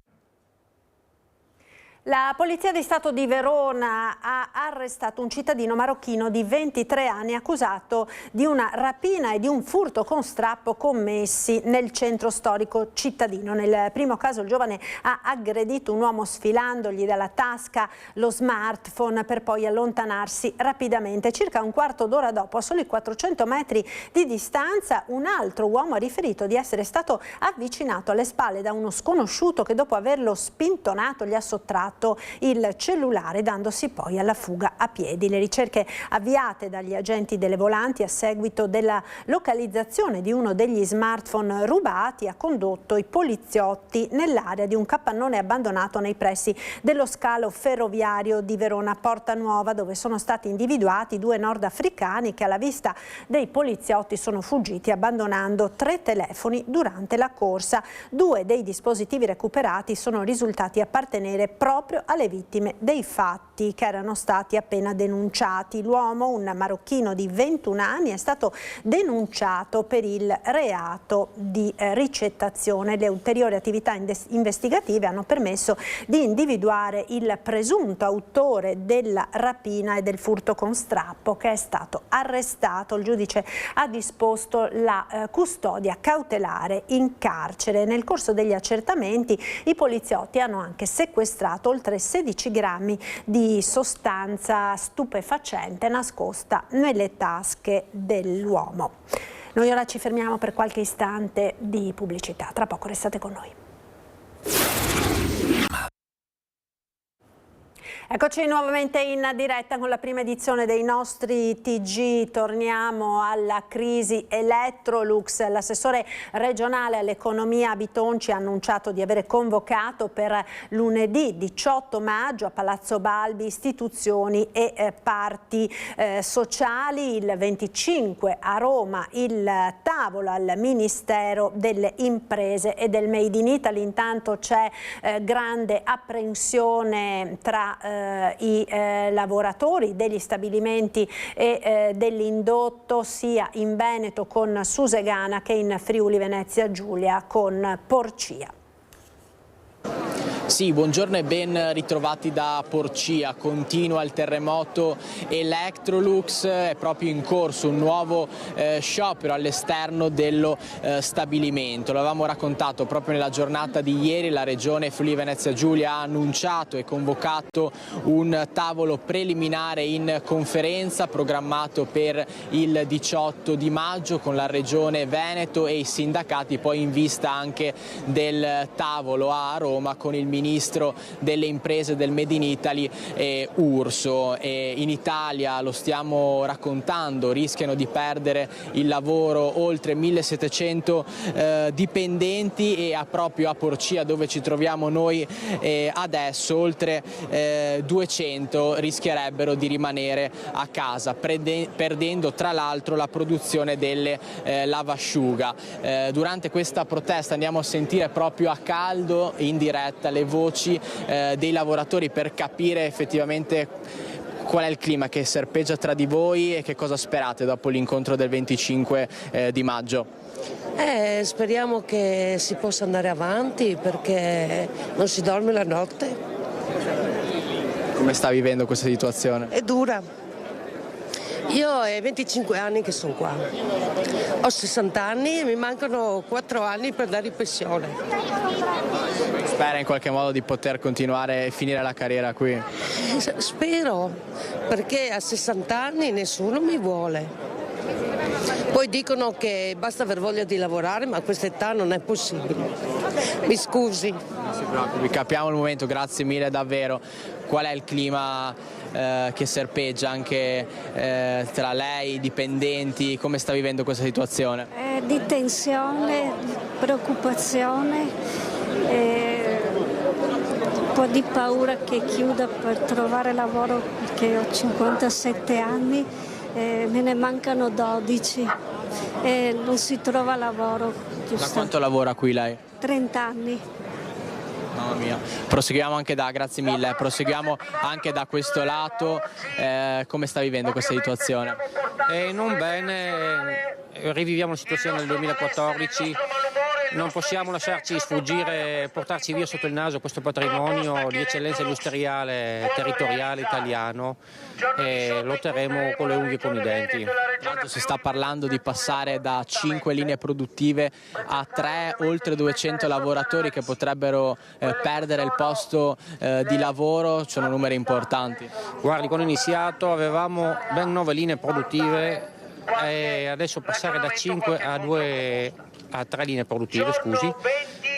La Polizia di Stato di Verona ha arrestato un cittadino marocchino di 23 anni accusato di una rapina e di un furto con strappo commessi nel centro storico cittadino. Nel primo caso il giovane ha aggredito un uomo sfilandogli dalla tasca lo smartphone per poi allontanarsi rapidamente. Circa un quarto d'ora dopo, a soli 400 metri di distanza, un altro uomo ha riferito di essere stato avvicinato alle spalle da uno sconosciuto che dopo averlo spintonato gli ha sottratto il cellulare, dandosi poi alla fuga a piedi. Le ricerche avviate dagli agenti delle volanti a seguito della localizzazione di uno degli smartphone rubati ha condotto i poliziotti nell'area di un capannone abbandonato nei pressi dello scalo ferroviario di Verona Porta Nuova, dove sono stati individuati 2 nordafricani che alla vista dei poliziotti sono fuggiti abbandonando 3 telefoni durante la corsa. 2 dei dispositivi recuperati sono risultati appartenere proprio alle vittime dei fatti che erano stati appena denunciati. L'uomo, un marocchino di 21 anni, è stato denunciato per il reato di ricettazione. Le ulteriori attività investigative hanno permesso di individuare il presunto autore della rapina e del furto con strappo, che è stato arrestato. Il giudice ha disposto la custodia cautelare in carcere. Nel corso degli accertamenti i poliziotti hanno anche sequestrato oltre 16 grammi di sostanza stupefacente nascosta nelle tasche dell'uomo. Noi ora ci fermiamo per qualche istante di pubblicità. Tra poco restate con noi. Eccoci nuovamente in diretta con la prima edizione dei nostri TG. Torniamo alla crisi Electrolux. L'assessore regionale all'economia Bitonci ha annunciato di avere convocato per lunedì 18 maggio a Palazzo Balbi istituzioni e parti sociali. Il 25 a Roma il tavolo al Ministero delle Imprese e del Made in Italy. Intanto c'è grande apprensione tra i lavoratori degli stabilimenti e dell'indotto sia in Veneto con Susegana che in Friuli Venezia Giulia con Porcia. Sì, buongiorno e ben ritrovati da Porcia. Continua il terremoto Electrolux, è proprio in corso un nuovo sciopero all'esterno dello stabilimento. L'avevamo raccontato proprio nella giornata di ieri, la regione Friuli Venezia Giulia ha annunciato e convocato un tavolo preliminare in conferenza programmato per il 18 di maggio con la regione Veneto e i sindacati, poi in vista anche del tavolo a Roma con il ministro delle imprese del Made in Italy Urso. E in Italia, lo stiamo raccontando, rischiano di perdere il lavoro oltre 1700 dipendenti e proprio a Porcia, dove ci troviamo noi adesso, oltre 200 rischierebbero di rimanere a casa, perdendo tra l'altro la produzione delle lavasciuga. Durante questa protesta andiamo a sentire proprio a caldo, in diretta, le voci dei lavoratori per capire effettivamente qual è il clima che serpeggia tra di voi e che cosa sperate dopo l'incontro del 25 di maggio. Speriamo che si possa andare avanti, perché non si dorme la notte. Come sta vivendo questa situazione? È dura. Io è 25 anni che sono qua. Ho 60 anni e mi mancano 4 anni per dare in pensione. Spera in qualche modo di poter continuare e finire la carriera qui? Spero, perché a 60 anni nessuno mi vuole. Poi dicono che basta aver voglia di lavorare, ma a questa età non è possibile. Mi scusi. Non si preoccupi, capiamo il momento, grazie mille davvero. Qual è il clima che serpeggia anche tra lei, i dipendenti? Come sta vivendo questa situazione? Di tensione, preoccupazione, un po' di paura che chiuda per trovare lavoro, perché ho 57 anni. Me ne mancano 12 e non si trova lavoro. Da quanto lavora qui lei? 30 anni. Mamma mia. Proseguiamo anche grazie mille, proseguiamo anche da questo lato. Come sta vivendo questa situazione? Non bene, riviviamo la situazione del 2014. Non possiamo lasciarci sfuggire, portarci via sotto il naso questo patrimonio di eccellenza industriale territoriale italiano, e lotteremo con le unghie e con i denti. Tra l'altro si sta parlando di passare da 5 linee produttive a 3, oltre 200 lavoratori che potrebbero perdere il posto di lavoro. Sono numeri importanti. Guardi, quando ho iniziato avevamo ben 9 linee produttive e adesso passare da 5 a 3 linee produttive, scusi,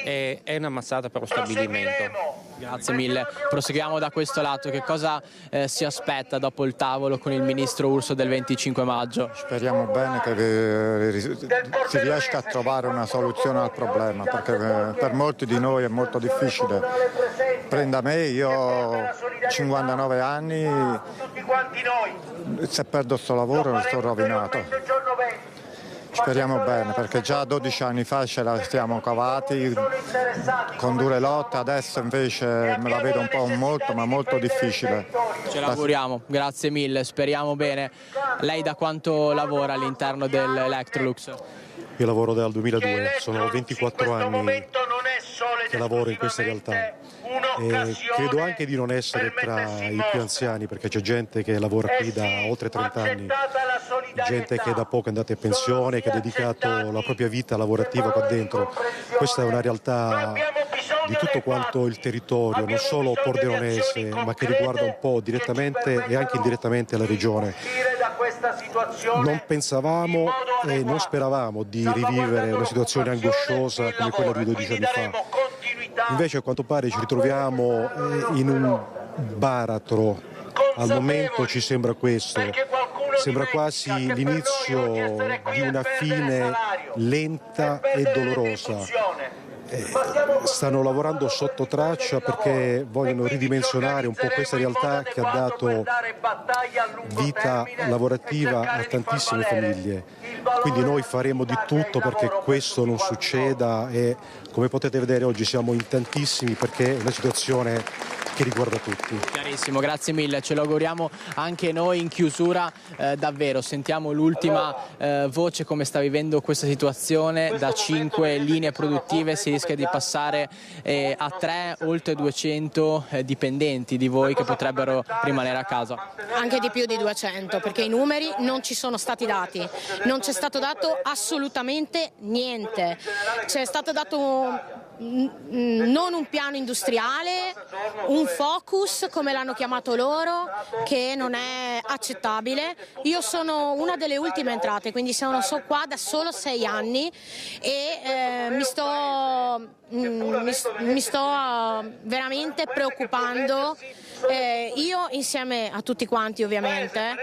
è una mazzata per lo stabilimento. Grazie mille. Proseguiamo da questo lato. Che cosa si aspetta dopo il tavolo con il ministro Urso del 25 maggio? Speriamo bene che si riesca a trovare una soluzione al problema, perché per molti di noi è molto difficile. Prenda me, io ho 59 anni, se perdo sto lavoro sto rovinato. Speriamo bene, perché già 12 anni fa ce la stiamo cavati con dure lotte, adesso invece me la vedo un po' molto difficile. Ce l'auguriamo, grazie mille, speriamo bene. Lei da quanto lavora all'interno dell'Electrolux? Io lavoro dal 2002, sono 24 anni che lavoro in questa realtà e credo anche di non essere tra i più anziani, perché c'è gente che lavora qui da oltre 30 anni, gente che da poco è andata in pensione, che ha dedicato la propria vita lavorativa qua dentro. Questa è una realtà di tutto quanto il territorio, non solo pordenonese, ma che riguarda un po' direttamente e anche indirettamente la regione. Non pensavamo e non speravamo di rivivere una situazione angosciosa come quella di 12 anni fa. Invece a quanto pare ci ritroviamo in un baratro. Al momento ci sembra questo. Sembra quasi l'inizio di una fine lenta e dolorosa. Stanno lavorando sotto traccia perché vogliono ridimensionare un po' questa realtà che ha dato vita lavorativa a tantissime famiglie. Quindi noi faremo di tutto perché questo non succeda e, come potete vedere, oggi siamo in tantissimi perché è una situazione che riguarda tutti. Chiarissimo, grazie mille, ce lo auguriamo anche noi. In chiusura davvero sentiamo l'ultima voce, come sta vivendo questa situazione. Da 5 linee produttive si rischia di passare a 3, oltre 200 dipendenti di voi che potrebbero rimanere a casa. Anche di più di 200, perché i numeri non ci sono stati dati, non c'è stato dato assolutamente niente, c'è stato dato non un piano industriale, un focus come l'hanno chiamato loro, che non è accettabile. Io sono una delle ultime entrate, quindi sono qua da solo 6 anni e mi sto mi sto veramente preoccupando, io insieme a tutti quanti ovviamente.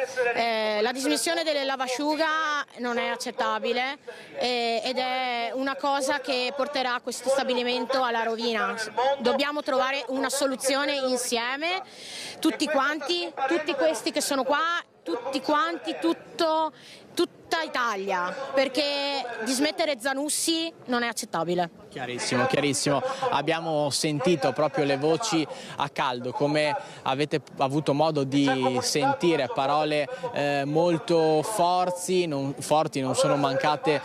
La dismissione delle lavasciuga non è accettabile ed è una cosa che porterà questo stabilimento alla rovina. Dobbiamo trovare una soluzione insieme, tutti quanti, tutti questi che sono qua, tutti quanti, tutta Italia, perché dismettere Zanussi non è accettabile. Chiarissimo. Abbiamo sentito proprio le voci a caldo, come avete avuto modo di sentire, parole molto forti, non sono mancate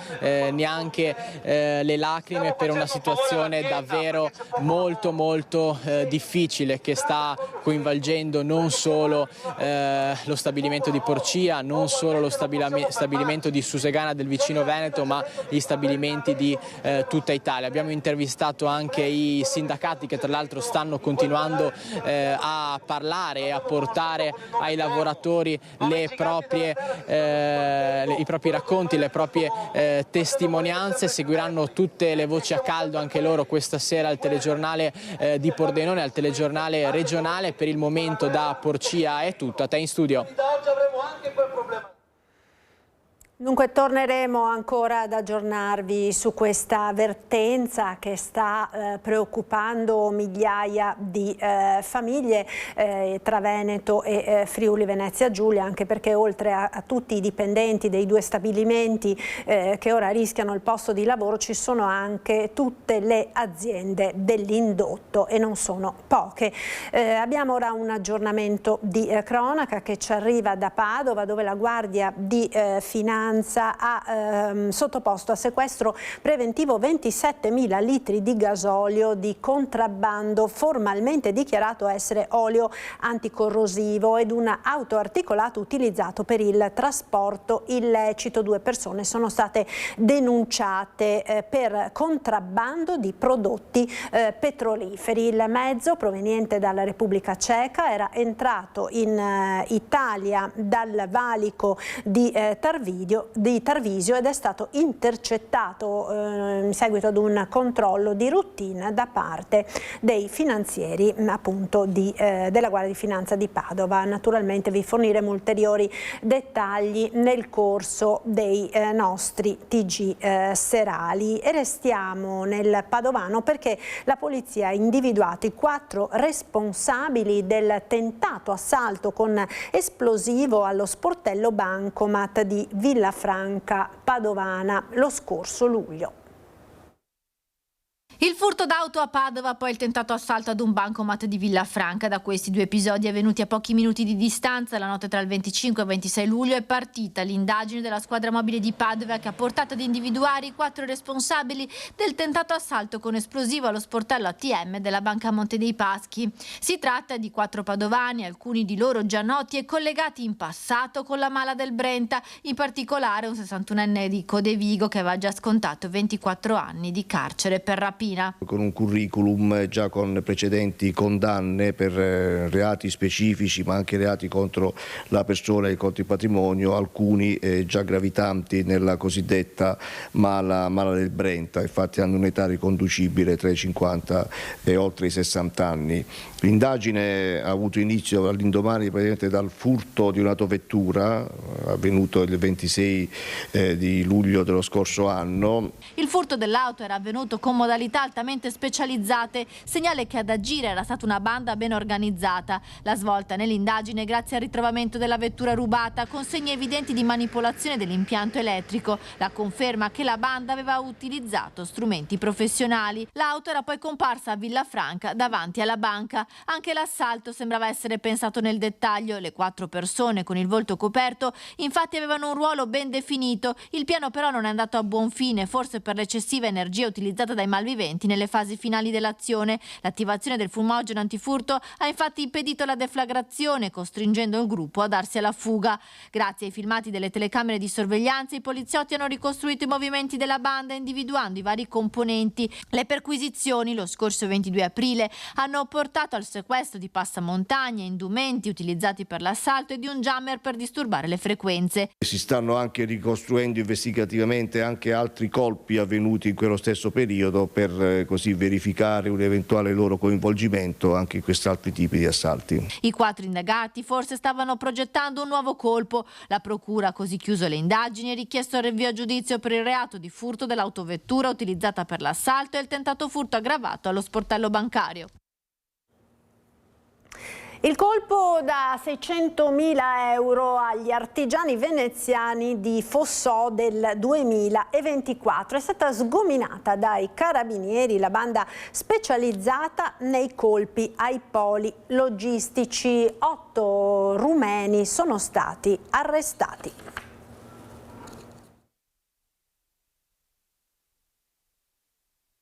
neanche le lacrime per una situazione davvero molto difficile che sta coinvolgendo non solo lo stabilimento di Porcia, non solo lo stabilimento di Susegana del vicino Veneto, ma gli stabilimenti di tutta Italia. Abbiamo intervistato anche i sindacati che tra l'altro stanno continuando a parlare e a portare ai lavoratori i propri racconti, le proprie testimonianze. Seguiranno tutte le voci a caldo anche loro questa sera al telegiornale di Pordenone, al telegiornale regionale. Per il momento da Porcia è tutto, a te in studio. Dunque torneremo ancora ad aggiornarvi su questa vertenza che sta preoccupando migliaia di famiglie tra Veneto e Friuli Venezia Giulia, anche perché oltre a tutti i dipendenti dei due stabilimenti che ora rischiano il posto di lavoro, ci sono anche tutte le aziende dell'indotto e non sono poche. Abbiamo ora un aggiornamento di cronaca che ci arriva da Padova, dove la Guardia di Finanza ha sottoposto a sequestro preventivo 27.000 litri di gasolio di contrabbando formalmente dichiarato essere olio anticorrosivo ed un autoarticolato utilizzato per il trasporto illecito. 2 persone sono state denunciate per contrabbando di prodotti petroliferi. Il mezzo, proveniente dalla Repubblica Ceca, era entrato in Italia dal valico di Tarvisio ed è stato intercettato in seguito ad un controllo di routine da parte dei finanzieri appunto della Guardia di Finanza di Padova. Naturalmente vi forniremo ulteriori dettagli nel corso dei nostri TG serali. E restiamo nel padovano perché la polizia ha individuato i 4 responsabili del tentato assalto con esplosivo allo sportello Bancomat di Villafranca Padovana lo scorso luglio. Il furto d'auto a Padova, poi il tentato assalto ad un bancomat di Villafranca. Da questi 2 episodi avvenuti a pochi minuti di distanza, la notte tra il 25 e il 26 luglio, è partita l'indagine della squadra mobile di Padova che ha portato ad individuare i 4 responsabili del tentato assalto con esplosivo allo sportello ATM della Banca Monte dei Paschi. Si tratta di 4 padovani, alcuni di loro già noti e collegati in passato con la Mala del Brenta, in particolare un 61enne di Codevigo che aveva già scontato 24 anni di carcere per rapina. Con un curriculum già con precedenti condanne per reati specifici, ma anche reati contro la persona e contro il patrimonio, alcuni già gravitanti nella cosiddetta mala del Brenta. Infatti hanno un'età riconducibile tra i 50 e oltre i 60 anni. L'indagine ha avuto inizio all'indomani dal furto di un'autovettura avvenuto il 26 di luglio dello scorso anno. Il furto dell'auto era avvenuto con modalità altamente specializzate, segnale che ad agire era stata una banda ben organizzata. La svolta nell'indagine grazie al ritrovamento della vettura rubata con segni evidenti di manipolazione dell'impianto elettrico, la conferma che la banda aveva utilizzato strumenti professionali. L'auto era poi comparsa a Villafranca davanti alla banca. Anche l'assalto sembrava essere pensato nel dettaglio. Le 4 persone con il volto coperto infatti avevano un ruolo ben definito. Il piano però non è andato a buon fine, forse per l'eccessiva energia utilizzata dai malviventi nelle fasi finali dell'azione. L'attivazione del fumogeno antifurto ha infatti impedito la deflagrazione, costringendo il gruppo a darsi alla fuga. Grazie ai filmati delle telecamere di sorveglianza, i poliziotti hanno ricostruito i movimenti della banda individuando i vari componenti. Le perquisizioni lo scorso 22 aprile hanno portato al sequestro di passamontagna, indumenti utilizzati per l'assalto e di un jammer per disturbare le frequenze. Si stanno anche ricostruendo investigativamente anche altri colpi avvenuti in quello stesso periodo per per così verificare un eventuale loro coinvolgimento anche in questi altri tipi di assalti. I 4 indagati forse stavano progettando un nuovo colpo. La procura ha così chiuso le indagini e richiesto il rinvio a giudizio per il reato di furto dell'autovettura utilizzata per l'assalto e il tentato furto aggravato allo sportello bancario. Il colpo da 600.000 euro agli artigiani veneziani di Fossò del 2024. È stata sgominata dai carabinieri la banda specializzata nei colpi ai poli logistici. 8 rumeni sono stati arrestati.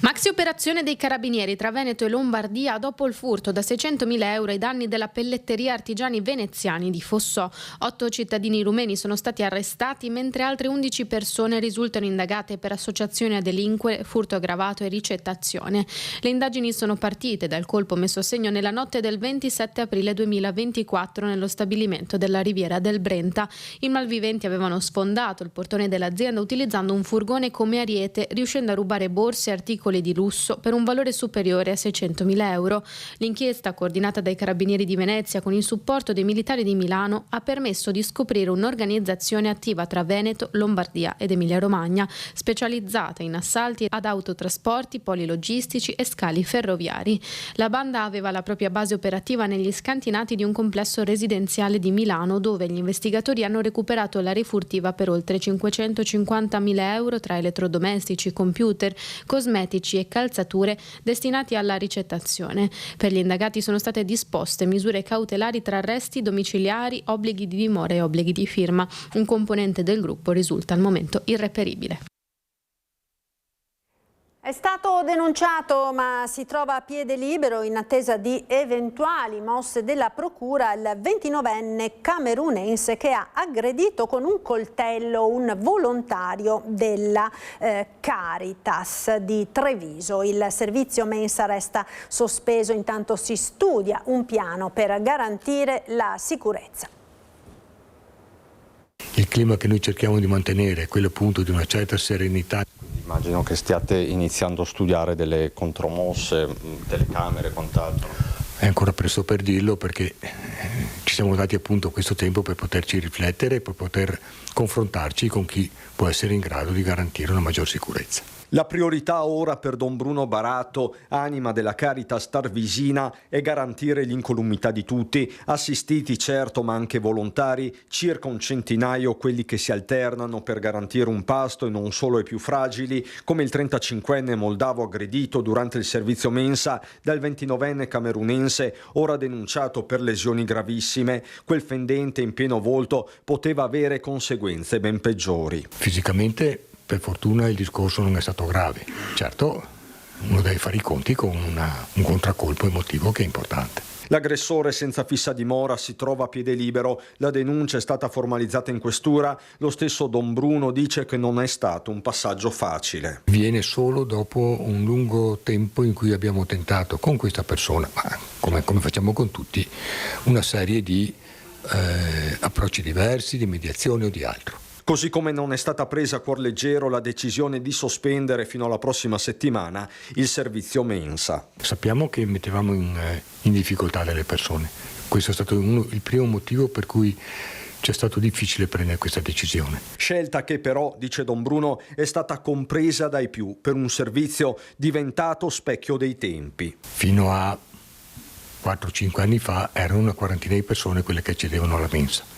Maxi operazione dei carabinieri tra Veneto e Lombardia dopo il furto da 600.000 euro ai danni della pelletteria Artigiani Veneziani di Fossò. 8 cittadini rumeni sono stati arrestati, mentre altre 11 persone risultano indagate per associazione a delinquere, furto aggravato e ricettazione. Le indagini sono partite dal colpo messo a segno nella notte del 27 aprile 2024 nello stabilimento della Riviera del Brenta. I malviventi avevano sfondato il portone dell'azienda utilizzando un furgone come ariete, riuscendo a rubare borse e articoli di lusso per un valore superiore a 600.000 euro. L'inchiesta, coordinata dai Carabinieri di Venezia con il supporto dei militari di Milano, ha permesso di scoprire un'organizzazione attiva tra Veneto, Lombardia ed Emilia-Romagna, specializzata in assalti ad autotrasporti, poli logistici e scali ferroviari. La banda aveva la propria base operativa negli scantinati di un complesso residenziale di Milano, dove gli investigatori hanno recuperato la rifurtiva per oltre 550.000 euro tra elettrodomestici, computer, cosmetici e calzature destinati alla ricettazione. Per gli indagati sono state disposte misure cautelari tra arresti domiciliari, obblighi di dimora e obblighi di firma. Un componente del gruppo risulta al momento irreperibile. È stato denunciato, ma si trova a piede libero in attesa di eventuali mosse della procura, il 29enne camerunense che ha aggredito con un coltello un volontario della Caritas di Treviso. Il servizio mensa resta sospeso, intanto si studia un piano per garantire la sicurezza. Il clima che noi cerchiamo di mantenere è quello appunto di una certa serenità. Immagino che stiate iniziando a studiare delle contromosse, telecamere e quant'altro. È ancora presto per dirlo, perché ci siamo dati appunto questo tempo per poterci riflettere e per poter confrontarci con chi può essere in grado di garantire una maggior sicurezza. La priorità ora per Don Bruno Barato, anima della Caritas Tarvisina, è garantire l'incolumità di tutti, assistiti certo ma anche volontari, circa un centinaio quelli che si alternano per garantire un pasto e non solo ai più fragili, come il 35enne moldavo aggredito durante il servizio mensa dal 29enne camerunense, ora denunciato per lesioni gravissime. Quel fendente in pieno volto poteva avere conseguenze ben peggiori. Fisicamente, per fortuna, il discorso non è stato grave. Certo, uno deve fare i conti con un contraccolpo emotivo che è importante. L'aggressore senza fissa dimora si trova a piede libero, la denuncia è stata formalizzata in questura, lo stesso Don Bruno dice che non è stato un passaggio facile. Viene solo dopo un lungo tempo in cui abbiamo tentato con questa persona, ma come facciamo con tutti, una serie di approcci diversi, di mediazione o di altro. Così come non è stata presa a cuor leggero la decisione di sospendere fino alla prossima settimana il servizio mensa. Sappiamo che mettevamo in difficoltà delle persone. Questo è stato il primo motivo per cui c'è stato difficile prendere questa decisione. Scelta che però, dice Don Bruno, è stata compresa dai più per un servizio diventato specchio dei tempi. Fino a 4-5 anni fa erano una quarantina di persone quelle che accedevano alla mensa.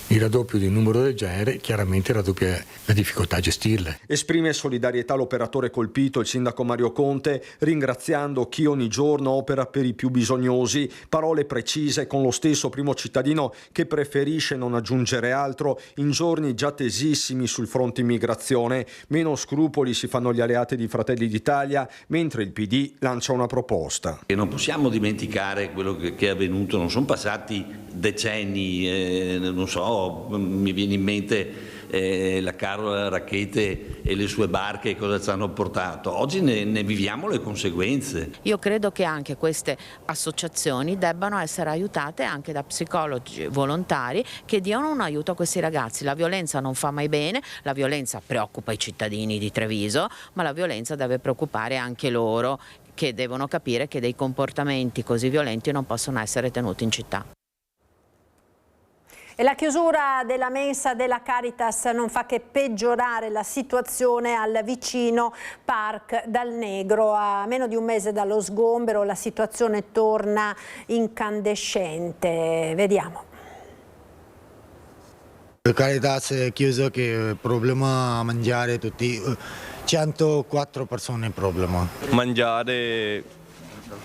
Il raddoppio di un numero del genere chiaramente raddoppia la difficoltà a gestirle. Esprime solidarietà all'operatore colpito il sindaco Mario Conte, ringraziando chi ogni giorno opera per i più bisognosi. Parole precise con lo stesso primo cittadino che preferisce non aggiungere altro in giorni già tesissimi sul fronte immigrazione. Meno scrupoli si fanno gli alleati di Fratelli d'Italia, mentre il PD lancia una proposta. E non possiamo dimenticare quello che è avvenuto, non sono passati decenni, non so, mi viene in mente la Carola Rackete e le sue barche cosa ci hanno portato. Oggi ne viviamo le conseguenze. Io credo che anche queste associazioni debbano essere aiutate anche da psicologi volontari che diano un aiuto a questi ragazzi. La violenza non fa mai bene, la violenza preoccupa i cittadini di Treviso, ma la violenza deve preoccupare anche loro, che devono capire che dei comportamenti così violenti non possono essere tenuti in città. E la chiusura della mensa della Caritas non fa che peggiorare la situazione al vicino Park Dal Negro. A meno di un mese dallo sgombero la situazione torna incandescente. Vediamo. Caritas è chiuso, che problema mangiare, tutti 104 persone problema. Mangiare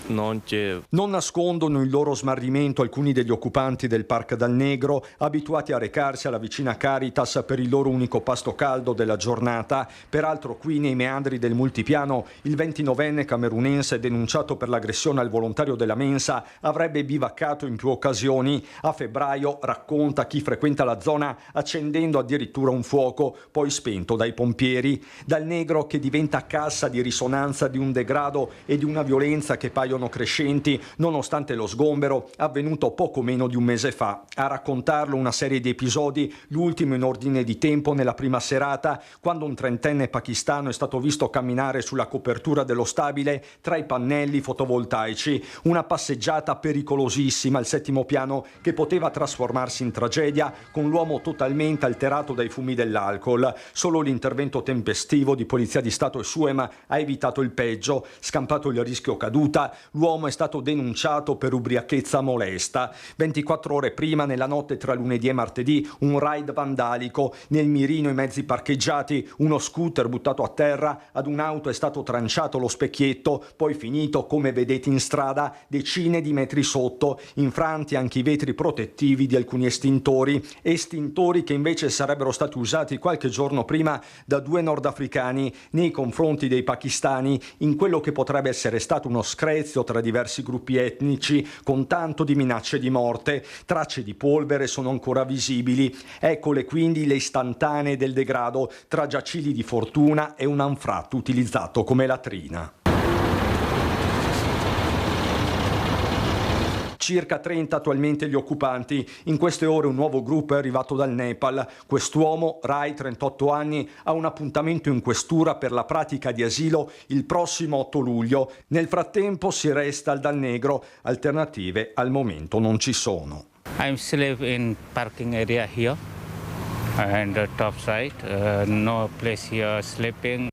non c'è. Non nascondono il loro smarrimento alcuni degli occupanti del Park Dal Negro, abituati a recarsi alla vicina Caritas per il loro unico pasto caldo della giornata. Peraltro qui nei meandri del multipiano il 29enne camerunense denunciato per l'aggressione al volontario della mensa avrebbe bivaccato in più occasioni. A febbraio, racconta chi frequenta la zona, accendendo addirittura un fuoco, poi spento dai pompieri. Dal Negro che diventa cassa di risonanza di un degrado e di una violenza che paiono crescenti, nonostante lo sgombero avvenuto poco meno di un mese fa. A raccontarlo una serie di episodi, l'ultimo in ordine di tempo nella prima serata, quando un trentenne pakistano è stato visto camminare sulla copertura dello stabile tra i pannelli fotovoltaici. Una passeggiata pericolosissima al 7° piano che poteva trasformarsi in tragedia, con l'uomo totalmente alterato dai fumi dell'alcol. Solo l'intervento tempestivo di Polizia di Stato e SUEM ha evitato il peggio. Scampato il rischio caduta, l'uomo è stato denunciato per ubriachezza molesta. 24 ore prima, nella notte tra lunedì e martedì, un raid vandalico. Nel mirino i mezzi parcheggiati, uno scooter buttato a terra, ad un'auto è stato tranciato lo specchietto, poi finito, come vedete in strada, decine di metri sotto, infranti anche i vetri protettivi di alcuni estintori che invece sarebbero stati usati qualche giorno prima da 2 nordafricani nei confronti dei pakistani, in quello che potrebbe essere stato uno screzio tra diversi gruppi etnici, con tanto di minacce di morte. Tracce di polvere sono ancora visibili. Eccole quindi le istantanee del degrado tra giaciglii di fortuna e un anfratto utilizzato come latrina. Circa 30 attualmente gli occupanti. In queste ore un nuovo gruppo è arrivato dal Nepal. Quest'uomo, Rai, 38 anni, ha un appuntamento in questura per la pratica di asilo il prossimo 8 luglio. Nel frattempo si resta al Dal Negro. Alternative al momento non ci sono. I'm still in parking area here and top side. No place here sleeping.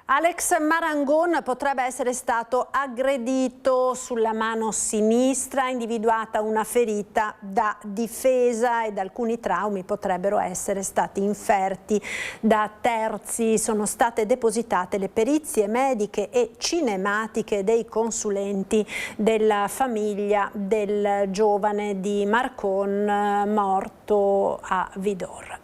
Alex Marangon potrebbe essere stato aggredito sulla mano sinistra, individuata una ferita da difesa ed alcuni traumi potrebbero essere stati inferti da terzi. Sono state depositate le perizie mediche e cinematiche dei consulenti della famiglia del giovane di Marcon morto a Vidor.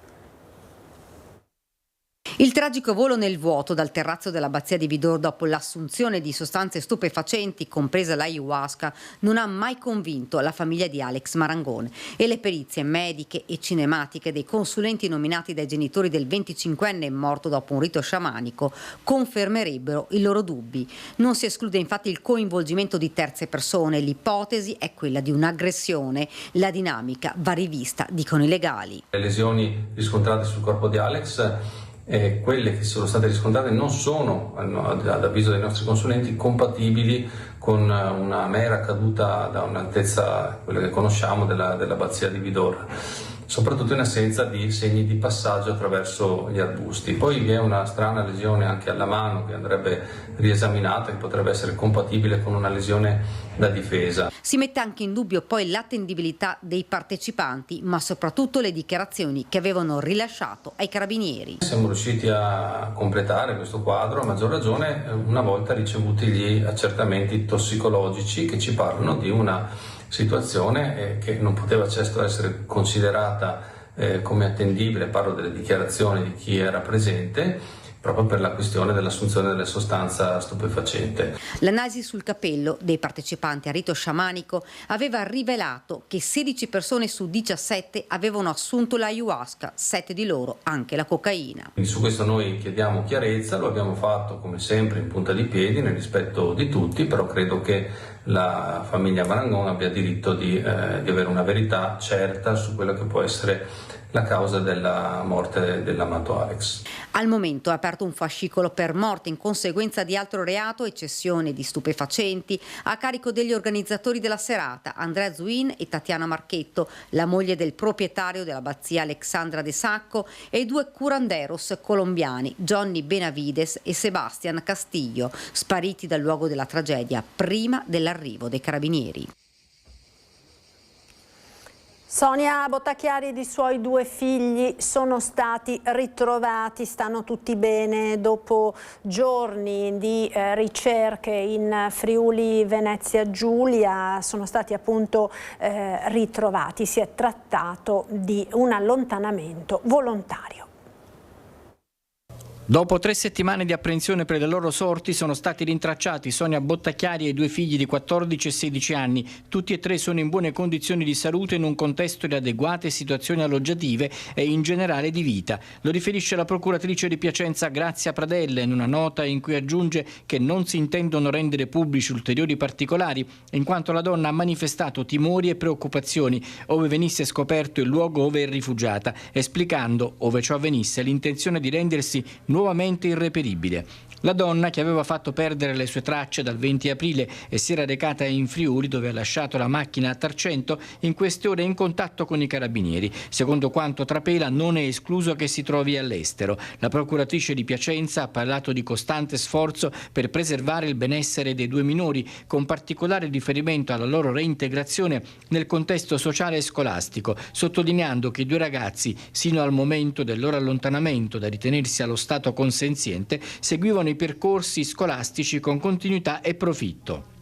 Il tragico volo nel vuoto dal terrazzo dell'abbazia di Vidor dopo l'assunzione di sostanze stupefacenti, compresa l'ayahuasca, non ha mai convinto la famiglia di Alex Marangon e le perizie mediche e cinematiche dei consulenti nominati dai genitori del 25enne morto dopo un rito sciamanico confermerebbero i loro dubbi. Non si esclude infatti il coinvolgimento di terze persone, l'ipotesi è quella di un'aggressione, la dinamica va rivista, dicono i legali. Le lesioni riscontrate sul corpo di Alex quelle che sono state riscontrate non sono, ad avviso dei nostri consulenti, compatibili con una mera caduta da un'altezza, quella che conosciamo, dell'abbazia di Vidor, soprattutto in assenza di segni di passaggio attraverso gli arbusti. Poi vi è una strana lesione anche alla mano che andrebbe riesaminata, che potrebbe essere compatibile con una lesione da difesa. Si mette anche in dubbio poi l'attendibilità dei partecipanti, ma soprattutto le dichiarazioni che avevano rilasciato ai carabinieri. Siamo riusciti a completare questo quadro, a maggior ragione una volta ricevuti gli accertamenti tossicologici che ci parlano di una situazione che non poteva certo essere considerata come attendibile, parlo delle dichiarazioni di chi era presente, proprio per la questione dell'assunzione della sostanza stupefacente. L'analisi sul capello dei partecipanti al rito sciamanico aveva rivelato che 16 persone su 17 avevano assunto l'ayahuasca, 7 di loro anche la cocaina. Quindi su questo noi chiediamo chiarezza, lo abbiamo fatto come sempre in punta di piedi nel rispetto di tutti, però credo che la famiglia Marangon abbia diritto di avere una verità certa su quello che può essere la causa della morte dell'amato Alex. Al momento è aperto un fascicolo per morte in conseguenza di altro reato e cessione di stupefacenti a carico degli organizzatori della serata, Andrea Zuin e Tatiana Marchetto, la moglie del proprietario dell'abbazia Alexandra De Sacco, e i 2 curanderos colombiani, Johnny Benavides e Sebastian Castillo, spariti dal luogo della tragedia prima dell'arrivo dei carabinieri. Sonia Bottacchiari ed i suoi 2 figli sono stati ritrovati, stanno tutti bene dopo giorni di ricerche in Friuli Venezia Giulia, sono stati appunto ritrovati. Si è trattato di un allontanamento volontario. Dopo 3 settimane di apprensione per le loro sorti sono stati rintracciati Sonia Bottacchiari e i 2 figli di 14 e 16 anni. Tutti e 3 sono in buone condizioni di salute in un contesto di adeguate situazioni alloggiative e in generale di vita. Lo riferisce la procuratrice di Piacenza Grazia Pradella in una nota in cui aggiunge che non si intendono rendere pubblici ulteriori particolari, in quanto la donna ha manifestato timori e preoccupazioni ove venisse scoperto il luogo ove è rifugiata, esplicando, ove ciò avvenisse, l'intenzione di rendersi nuovamente irreperibile. La donna, che aveva fatto perdere le sue tracce dal 20 aprile e si era recata in Friuli, dove ha lasciato la macchina a Tarcento, in queste ore è in contatto con i carabinieri. Secondo quanto trapela, non è escluso che si trovi all'estero. La procuratrice di Piacenza ha parlato di costante sforzo per preservare il benessere dei 2 minori, con particolare riferimento alla loro reintegrazione nel contesto sociale e scolastico, sottolineando che i 2 ragazzi, sino al momento del loro allontanamento da ritenersi allo stato consenziente, seguivano i percorsi scolastici con continuità e profitto.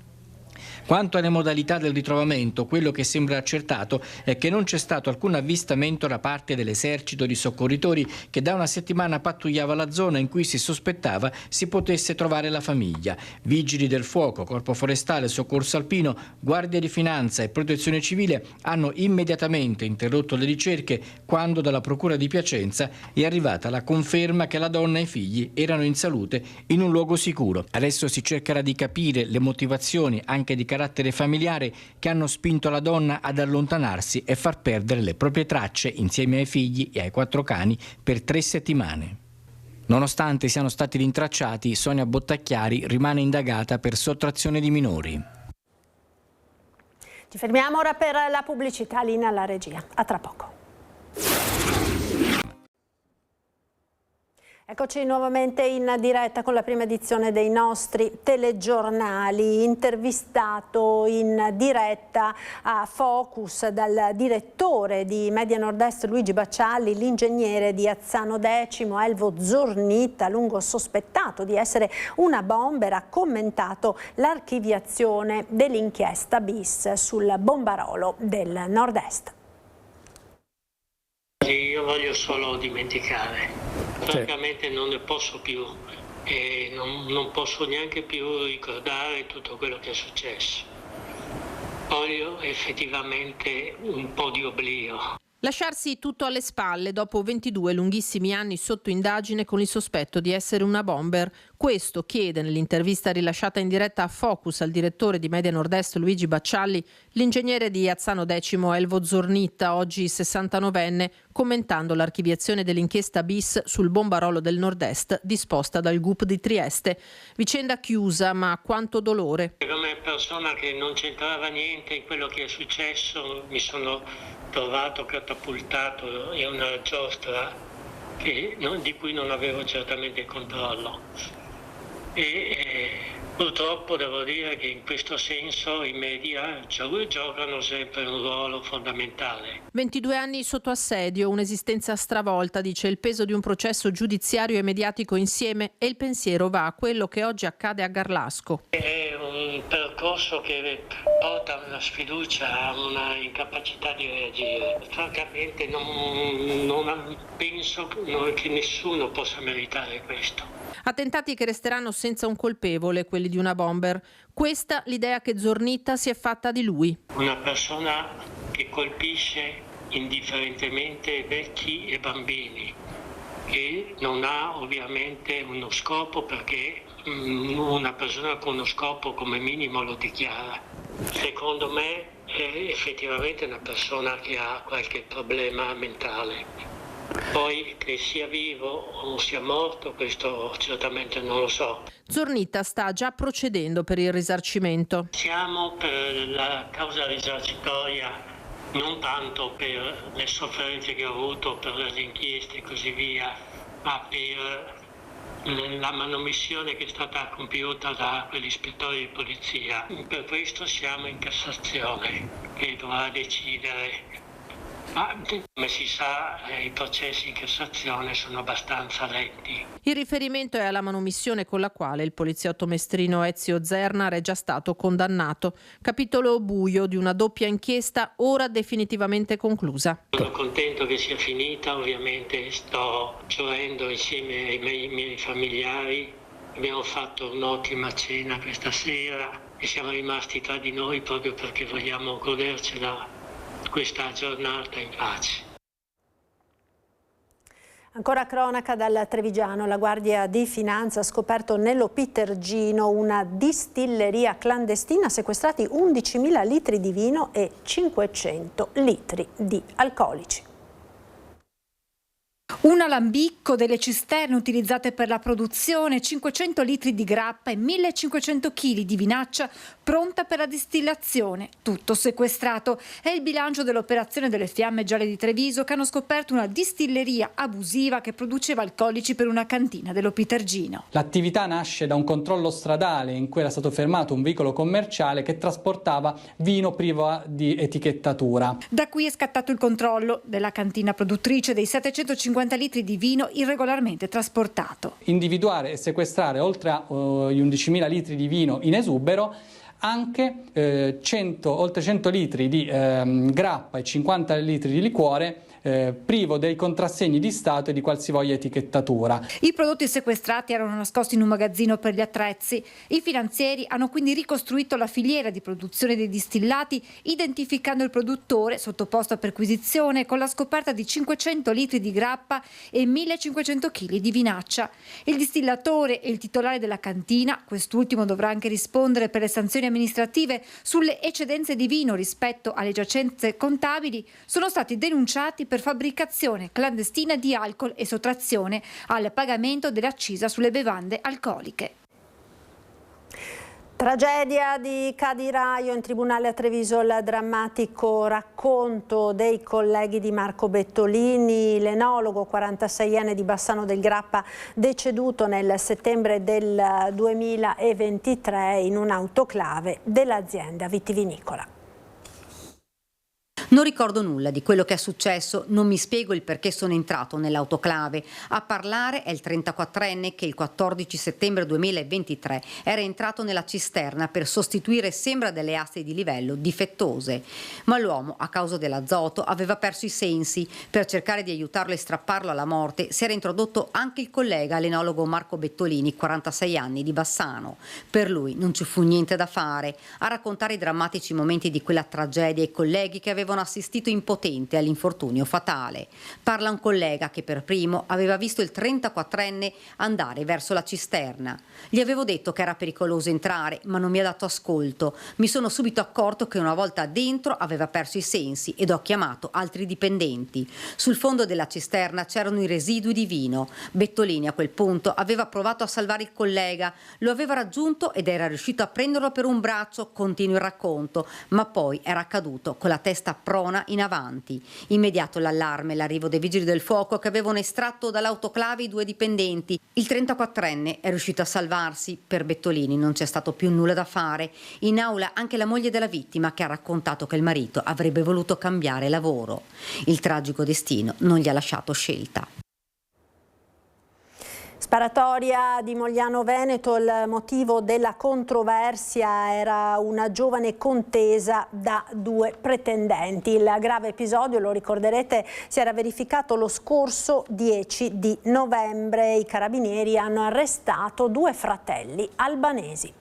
Quanto alle modalità del ritrovamento, quello che sembra accertato è che non c'è stato alcun avvistamento da parte dell'esercito di soccorritori che da una settimana pattugliava la zona in cui si sospettava si potesse trovare la famiglia. Vigili del fuoco, Corpo Forestale, Soccorso Alpino, Guardia di Finanza e Protezione Civile hanno immediatamente interrotto le ricerche quando dalla Procura di Piacenza è arrivata la conferma che la donna e i figli erano in salute in un luogo sicuro. Adesso si cercherà di capire le motivazioni anche di carattere familiare che hanno spinto la donna ad allontanarsi e far perdere le proprie tracce insieme ai figli e ai 4 cani per 3 settimane. Nonostante siano stati rintracciati, Sonia Bottacchiari rimane indagata per sottrazione di minori. Ci fermiamo ora per la pubblicità, linea alla regia. A tra poco. Eccoci nuovamente in diretta con la prima edizione dei nostri telegiornali, intervistato in diretta a Focus dal direttore di Media Nord-Est Luigi Baccialli, l'ingegnere di Azzano X Elvo Zornita, lungo sospettato di essere una bomber, ha commentato l'archiviazione dell'inchiesta bis sul bombarolo del Nord-Est. Io voglio solo dimenticare. Francamente non ne posso più e non posso neanche più ricordare tutto quello che è successo. Voglio effettivamente un po' di oblio. Lasciarsi tutto alle spalle dopo 22 lunghissimi anni sotto indagine con il sospetto di essere una bomber. Questo chiede nell'intervista rilasciata in diretta a Focus al direttore di Media Nord-Est Luigi Baccialli l'ingegnere di Azzano X Elvo Zornita, oggi 69enne, commentando l'archiviazione dell'inchiesta bis sul bombarolo del Nord-Est disposta dal GUP di Trieste. Vicenda chiusa, ma quanto dolore. Come persona che non c'entrava niente in quello che è successo, mi sono trovato catapultato in una giostra di cui non avevo certamente il controllo. Purtroppo devo dire che in questo senso i media giocano sempre un ruolo fondamentale. 22 anni sotto assedio, un'esistenza stravolta, dice, il peso di un processo giudiziario e mediatico insieme, e il pensiero va a quello che oggi accade a Garlasco. È un percorso percorso che porta a una sfiducia, a una incapacità di reagire. Francamente non penso che nessuno possa meritare questo. Attentati che resteranno senza un colpevole, quelli di una bomber. Questa l'idea che Zornitta si è fatta di lui. Una persona che colpisce indifferentemente vecchi e bambini, che non ha ovviamente uno scopo, perché una persona con uno scopo come minimo lo dichiara. Secondo me è effettivamente una persona che ha qualche problema mentale. Poi che sia vivo o sia morto, questo certamente non lo so. Zornitta sta già procedendo per il risarcimento. Siamo per la causa risarcitoria, non tanto per le sofferenze che ho avuto, per le inchieste e così via, ma per la manomissione che è stata compiuta da quell'ispettore di polizia. Per questo siamo in Cassazione, che dovrà decidere. Ma come si sa, i processi in Cassazione sono abbastanza lenti. Il riferimento è alla manomissione con la quale il poliziotto mestrino Ezio Zernar è già stato condannato. Capitolo buio di una doppia inchiesta ora definitivamente conclusa. Sono contento che sia finita, ovviamente sto gioendo insieme ai miei familiari. Abbiamo fatto un'ottima cena questa sera e siamo rimasti tra di noi proprio perché vogliamo godercela questa giornata in pace. Ancora cronaca dal Trevigiano. La Guardia di Finanza ha scoperto nello Pitergino una distilleria clandestina, sequestrati 11.000 litri di vino e 500 litri di alcolici. Un alambicco, delle cisterne utilizzate per la produzione, 500 litri di grappa e 1.500 kg di vinaccia pronta per la distillazione. Tutto sequestrato. È il bilancio dell'operazione delle Fiamme Gialle di Treviso, che hanno scoperto una distilleria abusiva che produceva alcolici per una cantina dello Pitergino. L'attività nasce da un controllo stradale in cui era stato fermato un veicolo commerciale che trasportava vino privo di etichettatura. Da qui è scattato il controllo della cantina produttrice dei 750 litri di vino irregolarmente trasportato. Individuare e sequestrare oltre agli 11.000 litri di vino in esubero anche oltre 100 litri di grappa e 50 litri di liquore privo dei contrassegni di Stato e di qualsivoglia etichettatura. I prodotti sequestrati erano nascosti in un magazzino per gli attrezzi. I finanzieri hanno quindi ricostruito la filiera di produzione dei distillati, identificando il produttore sottoposto a perquisizione con la scoperta di 500 litri di grappa e 1.500 kg di vinaccia. Il distillatore e il titolare della cantina, quest'ultimo dovrà anche rispondere per le sanzioni amministrative sulle eccedenze di vino rispetto alle giacenze contabili, sono stati denunciati per fabbricazione clandestina di alcol e sottrazione al pagamento dell'accisa sulle bevande alcoliche. Tragedia di Cadiraio in tribunale a Treviso, il drammatico racconto dei colleghi di Marco Bettolini, l'enologo 46enne di Bassano del Grappa, deceduto nel settembre del 2023 in un'autoclave dell'azienda vitivinicola. Non ricordo nulla di quello che è successo, non mi spiego il perché sono entrato nell'autoclave. A parlare è il 34enne che il 14 settembre 2023 era entrato nella cisterna per sostituire, sembra, delle aste di livello difettose. Ma l'uomo, a causa dell'azoto, aveva perso i sensi. Per cercare di aiutarlo e strapparlo alla morte si era introdotto anche il collega, l'enologo Marco Bettolini, 46 anni, di Bassano. Per lui non ci fu niente da fare. A raccontare i drammatici momenti di quella tragedia i colleghi che avevano assistito impotenti all'infortunio fatale. Parla un collega che per primo aveva visto il 34enne andare verso la cisterna. Gli avevo detto che era pericoloso entrare, ma non mi ha dato ascolto. Mi sono subito accorto che una volta dentro aveva perso i sensi ed ho chiamato altri dipendenti. Sul fondo della cisterna c'erano i residui di vino. Bettolini a quel punto aveva provato a salvare il collega, lo aveva raggiunto ed era riuscito a prenderlo per un braccio, continua il racconto, ma poi era caduto con la testa prona in avanti. Immediato l'allarme, l'arrivo dei vigili del fuoco che avevano estratto dall'autoclave i 2 dipendenti. Il 34enne è riuscito a salvarsi. Per Bettolini non c'è stato più nulla da fare. In aula anche la moglie della vittima, che ha raccontato che il marito avrebbe voluto cambiare lavoro. Il tragico destino non gli ha lasciato scelta. Sparatoria di Mogliano Veneto, il motivo della controversia era una giovane contesa da 2 pretendenti. Il grave episodio, lo ricorderete, si era verificato lo scorso 10 di novembre. I carabinieri hanno arrestato 2 fratelli albanesi.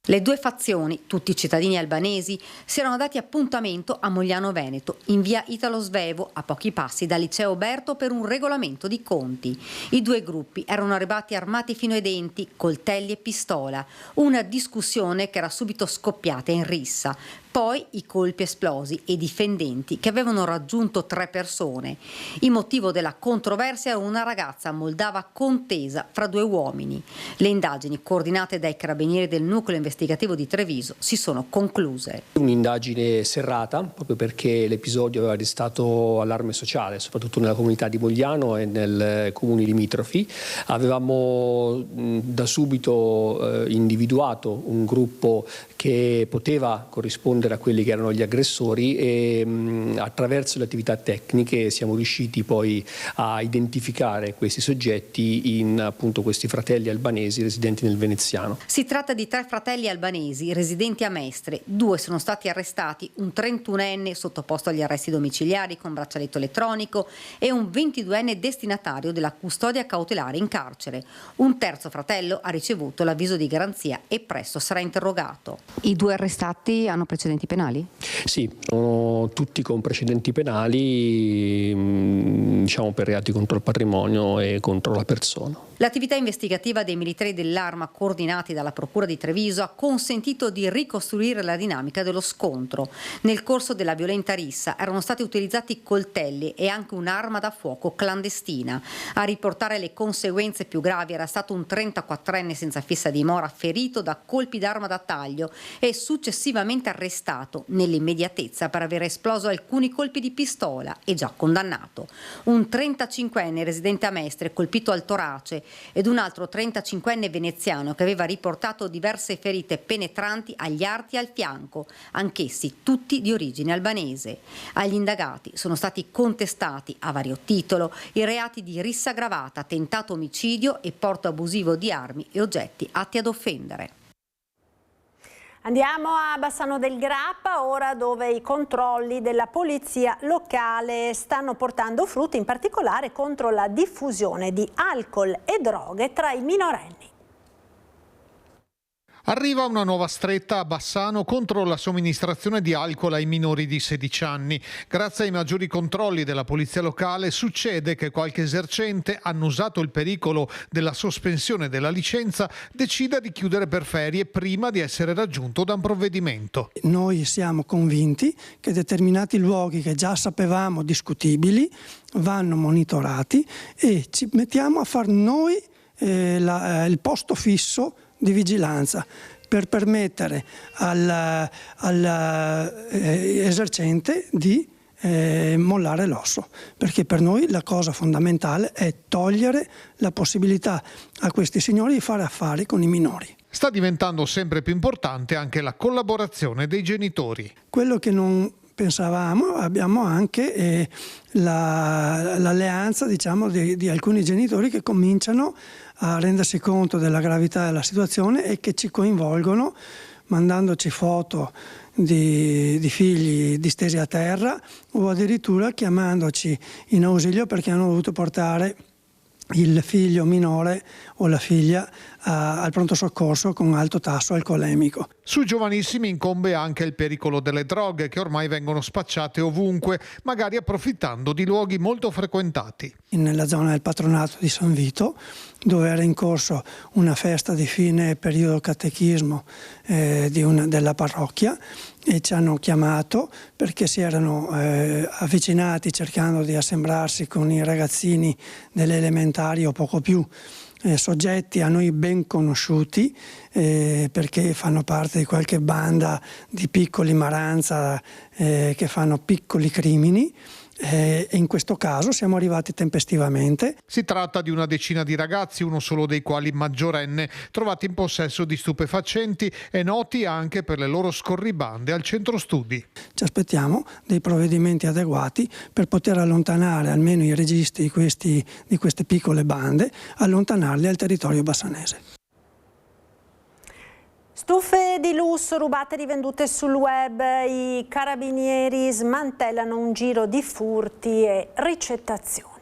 Le 2 fazioni, tutti cittadini albanesi, si erano dati appuntamento a Mogliano Veneto, in via Italo Svevo, a pochi passi dal liceo Oberto, per un regolamento di conti. I 2 gruppi erano arrivati armati fino ai denti, coltelli e pistola. Una discussione che era subito scoppiata in rissa. Poi i colpi esplosi e i difendenti, che avevano raggiunto 3 persone. Il motivo della controversia era una ragazza moldava contesa fra 2 uomini. Le indagini, coordinate dai carabinieri del nucleo investigativo di Treviso, si sono concluse. Un'indagine serrata, proprio perché l'episodio aveva destato allarme sociale, soprattutto nella comunità di Mogliano e nei comuni limitrofi. Avevamo da subito individuato un gruppo che poteva corrispondere a quelli che erano gli aggressori e attraverso le attività tecniche siamo riusciti poi a identificare questi soggetti in appunto questi fratelli albanesi residenti nel veneziano. Si tratta di 3 fratelli albanesi residenti a Mestre. 2 sono stati arrestati, un 31enne sottoposto agli arresti domiciliari con braccialetto elettronico e un 22enne destinatario della custodia cautelare in carcere. Un terzo fratello ha ricevuto l'avviso di garanzia e presto sarà interrogato. I 2 arrestati hanno precedenti penali? Sì, sono tutti con precedenti penali, diciamo per reati contro il patrimonio e contro la persona. L'attività investigativa dei militari dell'Arma, coordinati dalla Procura di Treviso, ha consentito di ricostruire la dinamica dello scontro. Nel corso della violenta rissa erano stati utilizzati coltelli e anche un'arma da fuoco clandestina. A riportare le conseguenze più gravi era stato un 34enne senza fissa dimora ferito da colpi d'arma da taglio e successivamente arrestato nell'immediatezza per aver esploso alcuni colpi di pistola e già condannato. Un 35enne residente a Mestre colpito al torace ed un altro 35enne veneziano che aveva riportato diverse ferite penetranti agli arti e al fianco, anch'essi tutti di origine albanese. Agli indagati sono stati contestati a vario titolo i reati di rissa aggravata, tentato omicidio e porto abusivo di armi e oggetti atti ad offendere. Andiamo a Bassano del Grappa, ora dove i controlli della polizia locale stanno portando frutti, in particolare contro la diffusione di alcol e droghe tra i minorenni. Arriva una nuova stretta a Bassano contro la somministrazione di alcol ai minori di 16 anni. Grazie ai maggiori controlli della polizia locale succede che qualche esercente, annusato il pericolo della sospensione della licenza, decida di chiudere per ferie prima di essere raggiunto da un provvedimento. Noi siamo convinti che determinati luoghi che già sapevamo discutibili vanno monitorati e ci mettiamo a far noi il posto fisso di vigilanza per permettere all'esercente di mollare l'osso, perché per noi la cosa fondamentale è togliere la possibilità a questi signori di fare affari con i minori. Sta diventando sempre più importante anche la collaborazione dei genitori. Quello che non pensavamo, abbiamo anche l'alleanza, diciamo, di alcuni genitori che cominciano a rendersi conto della gravità della situazione e che ci coinvolgono mandandoci foto di figli distesi a terra o addirittura chiamandoci in ausilio perché hanno dovuto portare il figlio minore o la figlia al pronto soccorso con alto tasso alcolemico. Sui giovanissimi incombe anche il pericolo delle droghe che ormai vengono spacciate ovunque, magari approfittando di luoghi molto frequentati. Nella zona del patronato di San Vito, dove era in corso una festa di fine periodo catechismo della parrocchia, e ci hanno chiamato perché si erano avvicinati cercando di assembrarsi con i ragazzini delle elementari o poco più, soggetti a noi ben conosciuti perché fanno parte di qualche banda di piccoli maranza che fanno piccoli crimini, e in questo caso siamo arrivati tempestivamente. Si tratta di una decina di ragazzi, uno solo dei quali maggiorenne, trovati in possesso di stupefacenti e noti anche per le loro scorribande al centro studi. Ci aspettiamo dei provvedimenti adeguati per poter allontanare almeno i registi di queste piccole bande, allontanarli al territorio bassanese. Stufe di lusso rubate e rivendute sul web, i carabinieri smantellano un giro di furti e ricettazioni.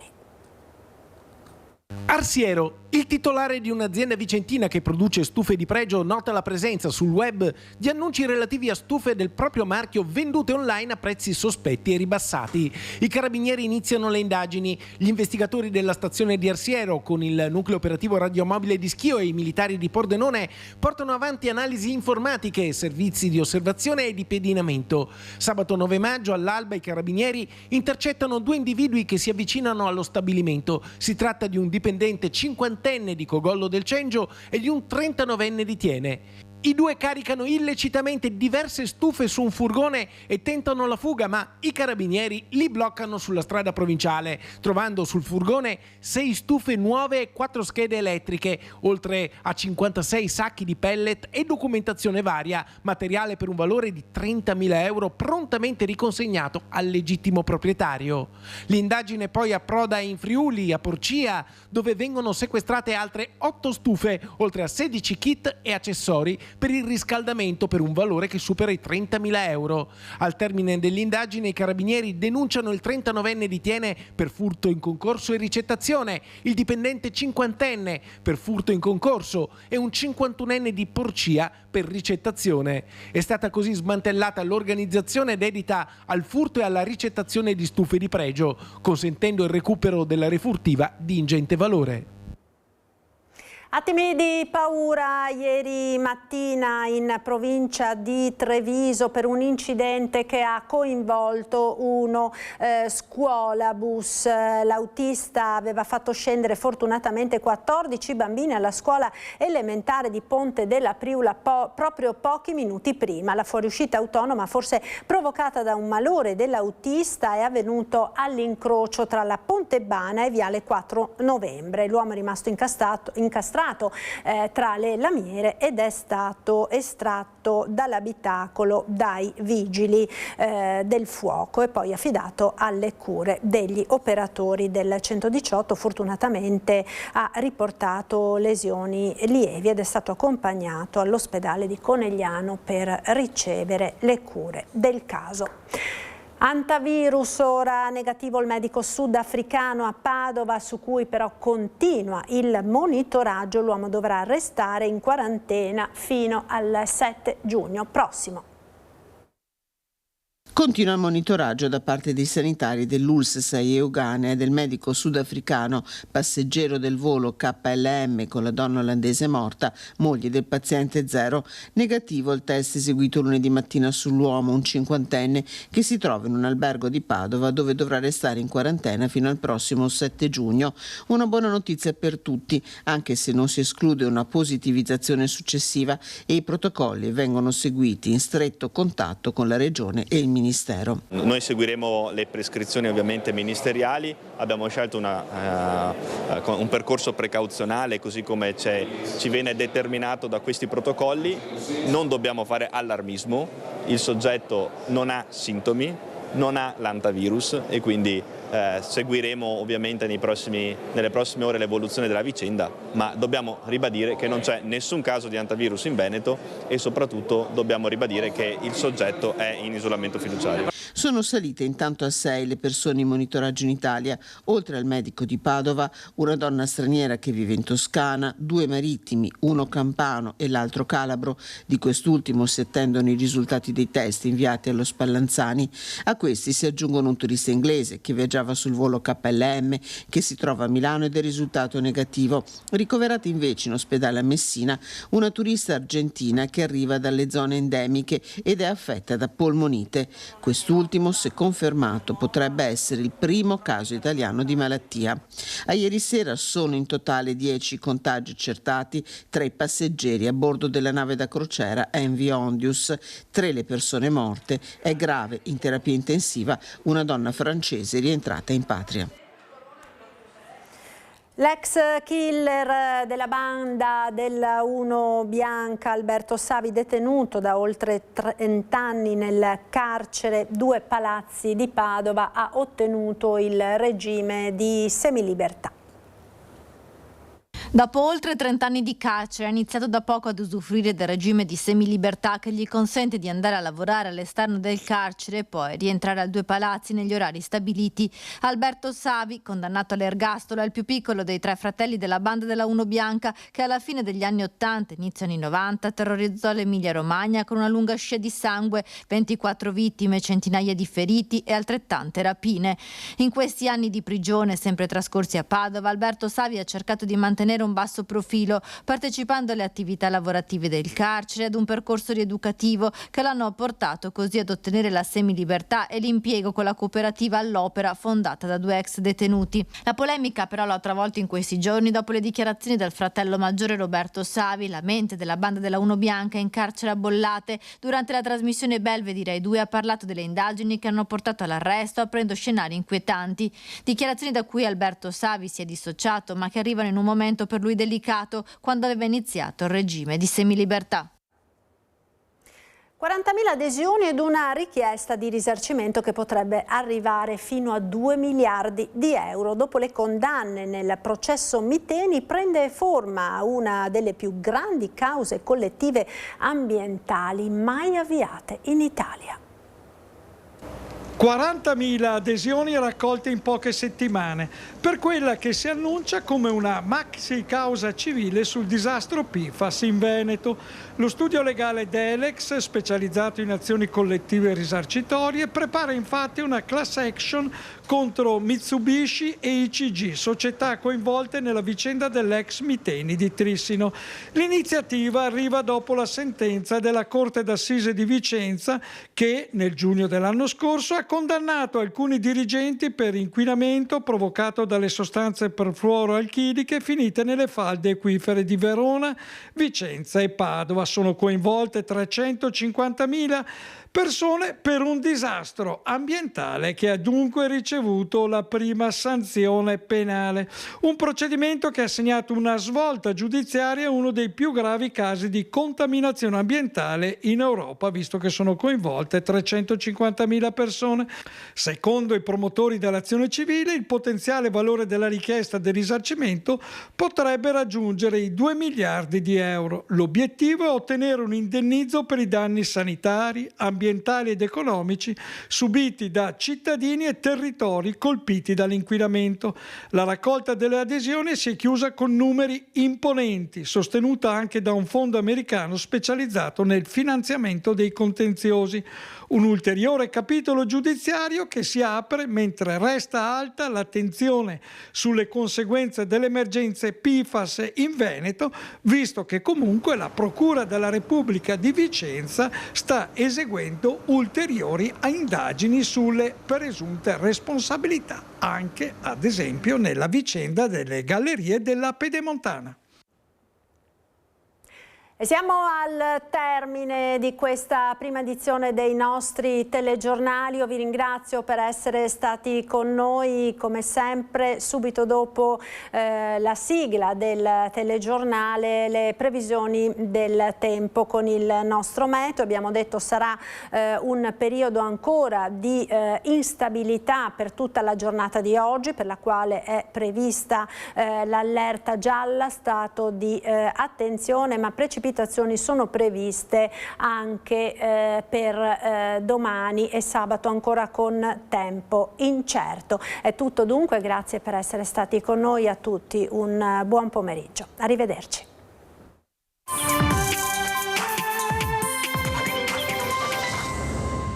Arsiero, il titolare di un'azienda vicentina che produce stufe di pregio, nota la presenza sul web di annunci relativi a stufe del proprio marchio vendute online a prezzi sospetti e ribassati. I carabinieri iniziano le indagini. Gli investigatori della stazione di Arsiero, con il nucleo operativo radiomobile di Schio e i militari di Pordenone, portano avanti analisi informatiche, servizi di osservazione e di pedinamento. Sabato 9 maggio all'alba i carabinieri intercettano 2 individui che si avvicinano allo stabilimento. Si tratta di un dipendente cinquantenne di Cogollo del Cengio e di un 39enne di Tiene. I due caricano illecitamente diverse stufe su un furgone e tentano la fuga, ma i carabinieri li bloccano sulla strada provinciale, trovando sul furgone 6 stufe nuove e 4 schede elettriche, oltre a 56 sacchi di pellet e documentazione varia, materiale per un valore di 30.000 euro prontamente riconsegnato al legittimo proprietario. L'indagine poi approda in Friuli, a Porcia, dove vengono sequestrate altre 8 stufe, oltre a 16 kit e accessori per il riscaldamento per un valore che supera i 30.000 euro. Al termine dell'indagine i carabinieri denunciano il 39enne di Tiene per furto in concorso e ricettazione, il dipendente cinquantenne per furto in concorso e un 51enne di Porcia per ricettazione. È stata così smantellata l'organizzazione dedita al furto e alla ricettazione di stufe di pregio, consentendo il recupero della refurtiva di ingente valore. Attimi di paura ieri mattina in provincia di Treviso per un incidente che ha coinvolto uno scuolabus. L'autista aveva fatto scendere fortunatamente 14 bambini alla scuola elementare di Ponte della Priula proprio pochi minuti prima. La fuoriuscita autonoma, forse provocata da un malore dell'autista, è avvenuto all'incrocio tra la Pontebana e Viale 4 Novembre. L'uomo è rimasto incastrato tra le lamiere ed è stato estratto dall'abitacolo dai vigili del fuoco e poi affidato alle cure degli operatori del 118. Fortunatamente ha riportato lesioni lievi ed è stato accompagnato all'ospedale di Conegliano per ricevere le cure del caso. Antivirus, ora negativo il medico sudafricano a Padova, su cui però continua il monitoraggio. L'uomo dovrà restare in quarantena fino al 7 giugno prossimo. Continua il monitoraggio da parte dei sanitari dell'ULSS 6 Eugane e del medico sudafricano passeggero del volo KLM con la donna olandese morta, moglie del paziente 0. Negativo il test eseguito lunedì mattina sull'uomo, un cinquantenne, che si trova in un albergo di Padova dove dovrà restare in quarantena fino al prossimo 7 giugno. Una buona notizia per tutti, anche se non si esclude una positivizzazione successiva e i protocolli vengono seguiti in stretto contatto con la Regione e il Ministero. Noi seguiremo le prescrizioni ovviamente ministeriali, abbiamo scelto un percorso precauzionale così come ci viene determinato da questi protocolli. Non dobbiamo fare allarmismo, il soggetto non ha sintomi, non ha l'antivirus e quindi seguiremo ovviamente nelle prossime ore l'evoluzione della vicenda, ma dobbiamo ribadire che non c'è nessun caso di antivirus in Veneto e soprattutto dobbiamo ribadire che il soggetto è in isolamento fiduciario. Sono salite intanto a 6 le persone in monitoraggio in Italia, oltre al medico di Padova, una donna straniera che vive in Toscana, 2 marittimi, uno campano e l'altro calabro. Di quest'ultimo si attendono i risultati dei test inviati allo Spallanzani. A questi si aggiungono un turista inglese che viaggiava sul volo KLM che si trova a Milano ed è risultato negativo. Ricoverata invece in ospedale a Messina una turista argentina che arriva dalle zone endemiche ed è affetta da polmonite. Quest'ultima Quest'ultimo, se confermato, potrebbe essere il primo caso italiano di malattia. A ieri sera sono in totale 10 contagi accertati tra i passeggeri a bordo della nave da crociera MV Ondius. 3 le persone morte. È grave, in terapia intensiva, una donna francese rientrata in patria. L'ex killer della banda della Uno Bianca, Alberto Savi, detenuto da oltre 30 anni nel carcere 2 Palazzi di Padova, ha ottenuto il regime di semilibertà. Dopo oltre 30 anni di carcere ha iniziato da poco ad usufruire del regime di semilibertà che gli consente di andare a lavorare all'esterno del carcere e poi rientrare al 2 Palazzi negli orari stabiliti. Alberto Savi, condannato all'ergastolo, è il più piccolo dei 3 fratelli della banda della Uno Bianca che alla fine degli anni 80 e inizio anni 90 terrorizzò l'Emilia Romagna con una lunga scia di sangue, 24 vittime, centinaia di feriti e altrettante rapine. In questi anni di prigione, sempre trascorsi a Padova, Alberto Savi ha cercato di mantenere un basso profilo, partecipando alle attività lavorative del carcere e ad un percorso rieducativo che l'hanno portato così ad ottenere la semilibertà e l'impiego con la cooperativa All'Opera fondata da 2 ex detenuti. La polemica però l'ha travolto in questi giorni dopo le dichiarazioni del fratello maggiore Roberto Savi, la mente della banda della Uno Bianca in carcere a Bollate. Durante la trasmissione Belve di Rai 2 ha parlato delle indagini che hanno portato all'arresto, aprendo scenari inquietanti. Dichiarazioni da cui Alberto Savi si è dissociato, ma che arrivano in un momento per lui delicato, quando aveva iniziato il regime di semilibertà. 40.000 adesioni ed una richiesta di risarcimento che potrebbe arrivare fino a 2 miliardi di euro. Dopo le condanne nel processo Miteni prende forma una delle più grandi cause collettive ambientali mai avviate in Italia. 40.000 adesioni raccolte in poche settimane per quella che si annuncia come una maxi causa civile sul disastro PFAS in Veneto. Lo studio legale Delex, specializzato in azioni collettive risarcitorie, prepara infatti una class action contro Mitsubishi e ICG, società coinvolte nella vicenda dell'ex Miteni di Trissino. L'iniziativa arriva dopo la sentenza della Corte d'Assise di Vicenza che, nel giugno dell'anno scorso, ha condannato alcuni dirigenti per inquinamento provocato dalle sostanze perfluoroalchiliche finite nelle falde acquifere di Verona, Vicenza e Padova. Sono coinvolte 350.000 persone per un disastro ambientale che ha dunque ricevuto la prima sanzione penale. Un procedimento che ha segnato una svolta giudiziaria a uno dei più gravi casi di contaminazione ambientale in Europa, visto che sono coinvolte 350.000 persone. Secondo i promotori dell'azione civile, il potenziale valore della richiesta del risarcimento potrebbe raggiungere i 2 miliardi di euro. L'obiettivo è ottenere un indennizzo per i danni sanitari, ambientali ed economici subiti da cittadini e territori colpiti dall'inquinamento. La raccolta delle adesioni si è chiusa con numeri imponenti, sostenuta anche da un fondo americano specializzato nel finanziamento dei contenziosi. Un ulteriore capitolo giudiziario che si apre mentre resta alta l'attenzione sulle conseguenze delle emergenze PFAS in Veneto, visto che comunque la Procura della Repubblica di Vicenza sta eseguendo ulteriori indagini sulle presunte responsabilità, anche ad esempio nella vicenda delle gallerie della Pedemontana. E siamo al termine di questa prima edizione dei nostri telegiornali. Io vi ringrazio per essere stati con noi come sempre. Subito dopo la sigla del telegiornale, le previsioni del tempo con il nostro meteo. Abbiamo detto sarà un periodo ancora di instabilità per tutta la giornata di oggi, per la quale è prevista l'allerta gialla, stato di attenzione, ma precipitazioni sono previste anche per domani e sabato, ancora con tempo incerto. È tutto dunque, grazie per essere stati con noi, a tutti un buon pomeriggio. Arrivederci.